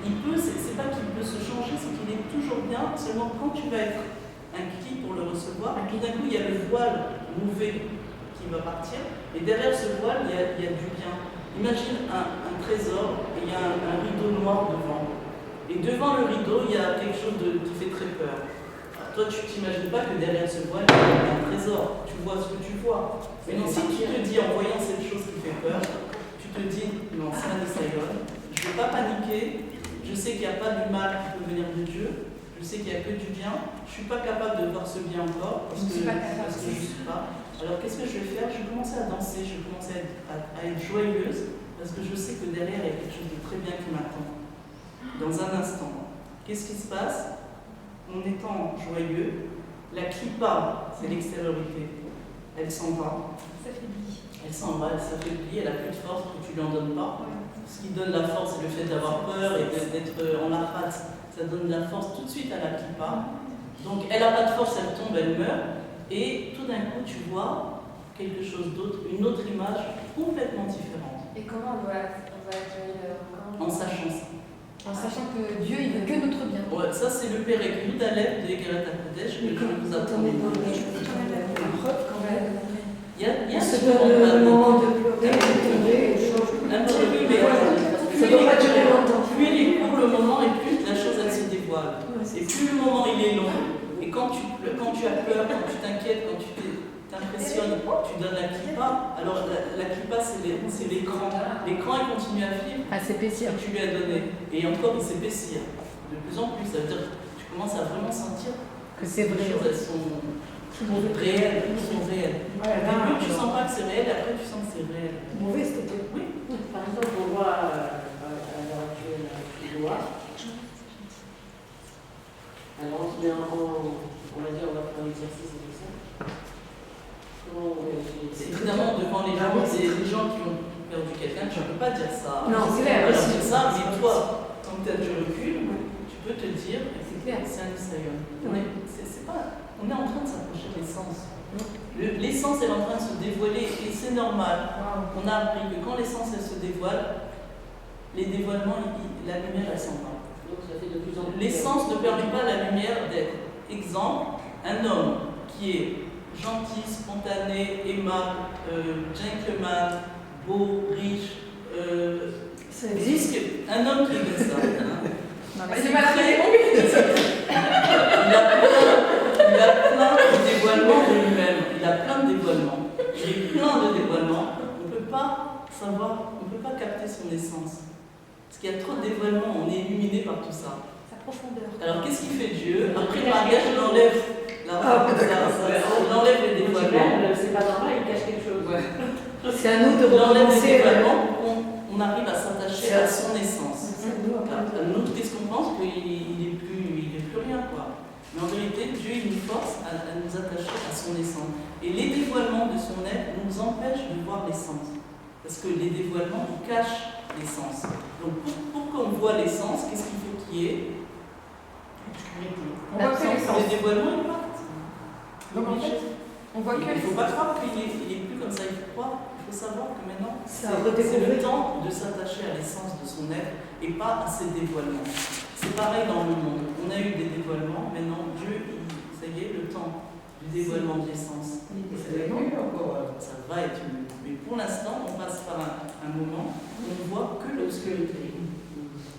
Il peut, c'est pas qu'il peut se changer, c'est qu'il est toujours bien. Seulement quand tu vas être inquiet pour le recevoir, et tout d'un coup il y a le voile mauvais qui va partir, et derrière ce voile il y a du bien. Imagine un trésor et il y a un rideau noir devant. Et devant le rideau, il y a quelque chose qui fait très peur. Alors toi, tu t'imagines pas que derrière ce voile, il y a un trésor. Tu vois ce que tu vois. Mais non, si tu te dis en voyant cette chose qui fait peur, tu te dis, non, c'est un Isaïon, je ne vais pas paniquer, je sais qu'il n'y a pas du mal qui peut venir de Dieu, je sais qu'il n'y a que du bien, je ne suis pas capable de voir ce bien encore, parce que je ne suis pas. Alors qu'est-ce que je vais faire? Je vais commencer à danser, je vais commencer à être joyeuse, parce que je sais que derrière, il y a quelque chose de très bien qui m'attend. Dans un instant, qu'est-ce qui se passe? En étant joyeux, la clipa, c'est l'extériorité, elle s'en va. Elle s'en va, elle s'affaiblit, elle n'a plus de force que tu ne lui en donnes pas. Ce qui donne la force, c'est le fait d'avoir peur et d'être en la patte. Ça donne de la force tout de suite à la clipa. Donc elle n'a pas de force, elle tombe, elle meurt. Et tout d'un coup, tu vois quelque chose d'autre, une autre image complètement différente. Et comment on va accueillir En sachant ça. En sachant que Dieu, il veut que notre bien. Ouais, ça c'est le Père Écrit d'Alep de Egeret HaKodesh que je vous Quand on est dans apprends. l'épreuve, quand même, Il y a on se donne le moment de pleurer, de tomber, un petit peu, mais ça ne doit pas durer longtemps. plus il est court le moment et plus la chose elle se dévoile. Et plus le moment il est long, et quand tu as peur, quand tu t'inquiètes, quand tu t'impressionnes, tu donnes la clipa. Alors la clipa c'est l'écran. L'écran il continue à vivre. À s'épaissir. Que tu lui as donné. Et encore il s'épaissit. De plus en plus, ça veut dire que tu commences à vraiment sentir Que c'est vrai. Les choses elles sont réelles. Au début tu sens pas que c'est réel, après tu sens que c'est réel. Mauvais, c'était. Oui. Par exemple, on voit à l'heure actuelle tu dois. Alors on se met on va dire, on va faire un exercice et tout ça. C'est évidemment devant les gens, c'est les gens qui ont perdu quelqu'un, tu ne peux pas dire ça. Non, c'est clair. clair. C'est ça, mais toi, quand tu as du recul, tu peux te dire, C'est clair. c'est un Isaïon. On est en train de s'approcher de l'essence. L'essence est en train de se dévoiler et c'est normal. On a appris que quand l'essence elle se dévoile, les dévoilements, la lumière elle s'en va. Donc ça fait de plus en plus. L'essence ne permet pas à la lumière d'être. Exemple, un homme qui est gentil, spontané, aimable, gentleman, beau, riche, Ça existe. un homme qui est comme ça. C'est mal fait. Il a plein de dévoilements de lui-même. Il a plein de dévoilements. Il est plein de dévoilements. On ne peut pas savoir, on ne peut pas capter son essence. Parce qu'il y a trop de dévoilements, on est illuminé par tout ça. Sa profondeur. Alors qu'est-ce qu'il fait Dieu? Après le mariage, il enlève les dévoilements. C'est pas normal, il cache quelque chose. C'est à nous de Il enlève les recommencer. dévoilements pour qu'on arrive à s'attacher à son essence. C'est à nous après. Nous, qu'est-ce qu'on pense? Qu'il n'est plus rien, quoi. Mais en vérité, Dieu il nous force à nous attacher à son essence. Et les dévoilements de son être nous empêchent de voir l'essence. Parce que les dévoilements, ils cachent l'essence. Donc pour qu'on voit l'essence, qu'est-ce qu'il faut qu'il y ait? On voit que l'essence. Les dévoilements, ils partent. Donc en fait, on voit que Il ne faut pas croire qu'il est plus comme ça. Il faut savoir que maintenant, C'est c'est le temps de s'attacher à l'essence de son être et pas à ses dévoilements. C'est pareil dans le monde. On a eu des dévoilements, maintenant Dieu, ça y est, le temps du dévoilement de l'essence. Ça va être mieux. Mais pour l'instant, on passe par un moment où on voit que l'obscurité.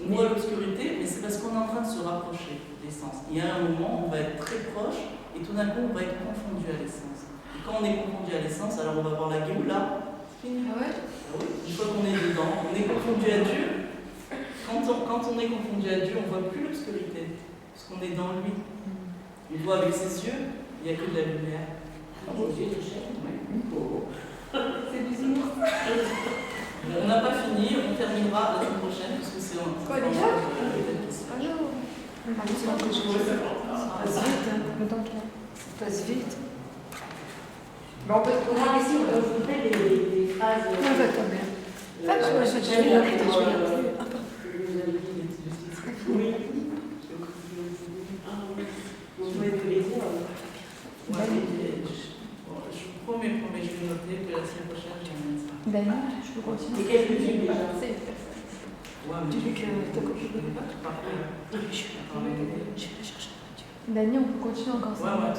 On voit l'obscurité, mais c'est parce qu'on est en train de se rapprocher de l'essence. Il y a un moment où on va être très proche et tout d'un coup, on va être confondu à l'essence. Et quand on est confondu à l'essence, alors on va voir la Géoula. C'est fini. Ah ouais. Ah oui, une fois qu'on est dedans, on est confondu à Dieu. Quand on est confondu à Dieu, on ne voit plus l'obscurité, parce qu'on est dans lui. Il voit avec ses yeux, il n'y a que de la lumière. C'est bisounours. On n'a pas fini, on terminera la semaine prochaine, parce que c'est un Quoi, déjà Ça passe vite, hein. Le temps qu'il y a. Ça passe vite. Bon, on peut se poser la question. Je voudrais les phrases. Ouais, va ta mère. euh, Ah, je euh, vais j'aime la bien, écouter, je vais la écouter. Ah, pardon. Vous avez dit les justices. Oui. Ah oui. On pouvait te les dire. Ouais, bon, je vous promets, je vais noter que la semaine prochaine, j'emmène ça. Daniel, je peux continuer. Et qu'est-ce que tu dis déjà? Ouais, mais Tu dis que ta copine ne veut pas. parfait. Je vais la chercher. Dani, on peut continuer encore ça. Ouais.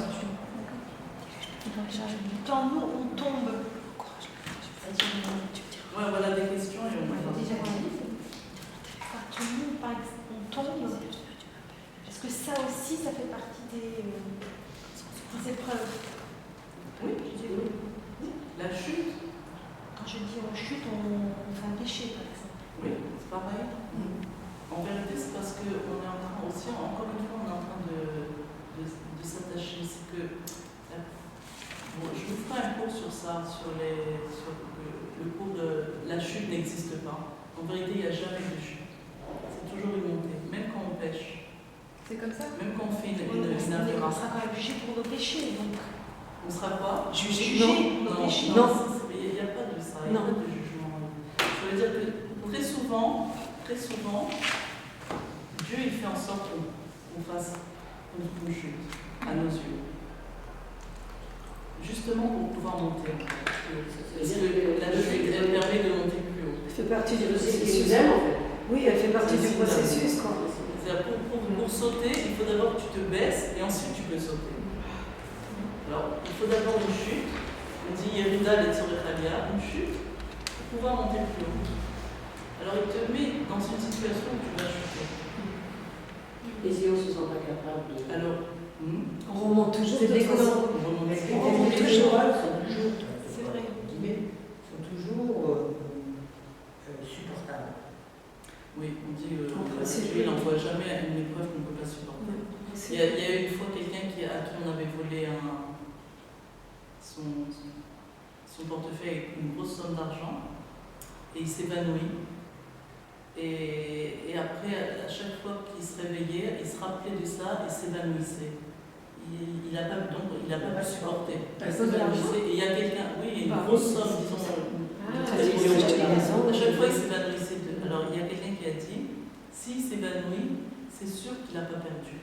Quand nous, on tombe, Ouais, voilà des questions et on va quand nous, par exemple, on tombe, est-ce que ça aussi, ça fait partie des épreuves? Oui, la chute, Quand je dis on chute, on fait un péché, par exemple. oui, c'est pareil. En vérité, c'est parce qu'on est en train aussi, encore une fois, on est en train de s'attacher. C'est que, bon, je vous ferai un cours sur ça, sur le cours de la chute n'existe pas. En vérité, il n'y a jamais de chute. C'est toujours une montée, même quand on pêche, C'est comme ça. même quand on fait une On sera inférence. quand même jugé pour nos péchés, donc. On ne sera pas Jugé pour nos péchés. Non, il n'y a pas de ça, il n'y a Non. pas de jugement. Ça veut dire que très souvent, Dieu il fait en sorte qu'on fasse une chute à nos yeux. Justement pour pouvoir monter. Parce que la chute, elle permet de monter plus haut. Elle fait partie du C'est ce qu'ils processus. aiment en fait. Oui, elle fait partie du processus, quoi. C'est-à-dire pour sauter, il faut d'abord que tu te baisses et ensuite tu peux sauter. Alors, il faut d'abord une chute. On dit Yerida et Tzorechalia, une chute, pour pouvoir monter plus haut. Alors, il te met dans une situation où tu vas chuter. Et si on se sent pas capable de. Alors, On remonte toujours C'est de des toute façon. on remonte. Est-ce que On remonte les toujours. épreuves sont toujours, C'est vrai. sont toujours supportables? Oui, on dit En principe, Dieu, il n'envoie jamais une épreuve qu'on ne peut pas supporter. Il y a eu une fois quelqu'un à qui on avait volé son portefeuille avec une grosse somme d'argent et il s'évanouit. Et après, à chaque fois qu'il se réveillait, il se rappelait de ça et s'évanouissait. Il n'a pas pu supporter. Il s'évanouissait. Et il y a quelqu'un, oui, une grosse somme, disons. À chaque fois, il s'évanouissait. Alors, il y a quelqu'un qui a dit, s'il s'évanouit, c'est sûr qu'il n'a pas perdu.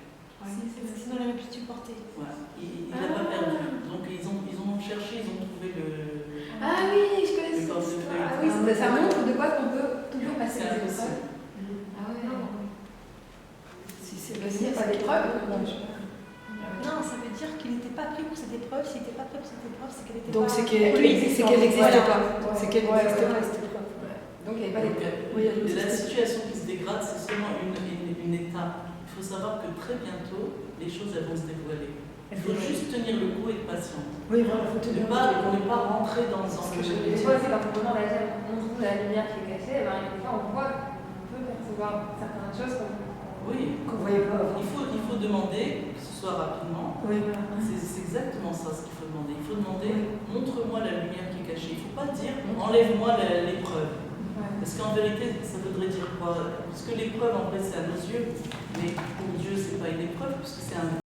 Sinon, on aurait pu supporter. Ouais, il n'a pas perdu. Donc ils ont cherché, ils ont trouvé le. Ah oui, je connais Le ça. portefeuille. Ah oui, ça montre de quoi qu'on peut toujours passer C'est les impossible. épreuves. Ah ouais. Si c'est S'il n'y a pas d'épreuve, Non, ça veut dire qu'il n'était pas prêt pour cette épreuve. S'il n'était pas prêt pour cette épreuve, c'est qu'elle était Donc pas. c'est qu'elle Oui, n'existe voilà. pas. Ouais. C'est qu'elle Ouais, n'existe ouais, pas, ouais. cette épreuve. Donc il n'y avait pas Donc, d'épreuve. Oui, elle la existe. situation qui se dégrade, c'est seulement une étape. Il faut savoir que très bientôt, les choses elles vont se dévoiler. Il faut juste tenir le coup et être patient. Oui, voilà, il faut Ne tenir. pas rentrer dans C'est ce que Des j'allais dire. fois, c'est quand on demande à Jeanne, on trouve la lumière qui est cachée, et ben, des fois on voit, on peut percevoir certaines choses qu'on. Oui, Qu'on voyait pas avant. il faut demander, que ce soit rapidement. Oui. C'est exactement ça ce qu'il faut demander. Il faut demander, montre-moi la lumière qui est cachée. Il ne faut pas dire, enlève-moi l'épreuve. Parce qu'en vérité, ça voudrait dire quoi? Parce que l'épreuve, en fait, c'est à nos yeux. Mais pour Dieu, ce n'est pas une épreuve, puisque c'est un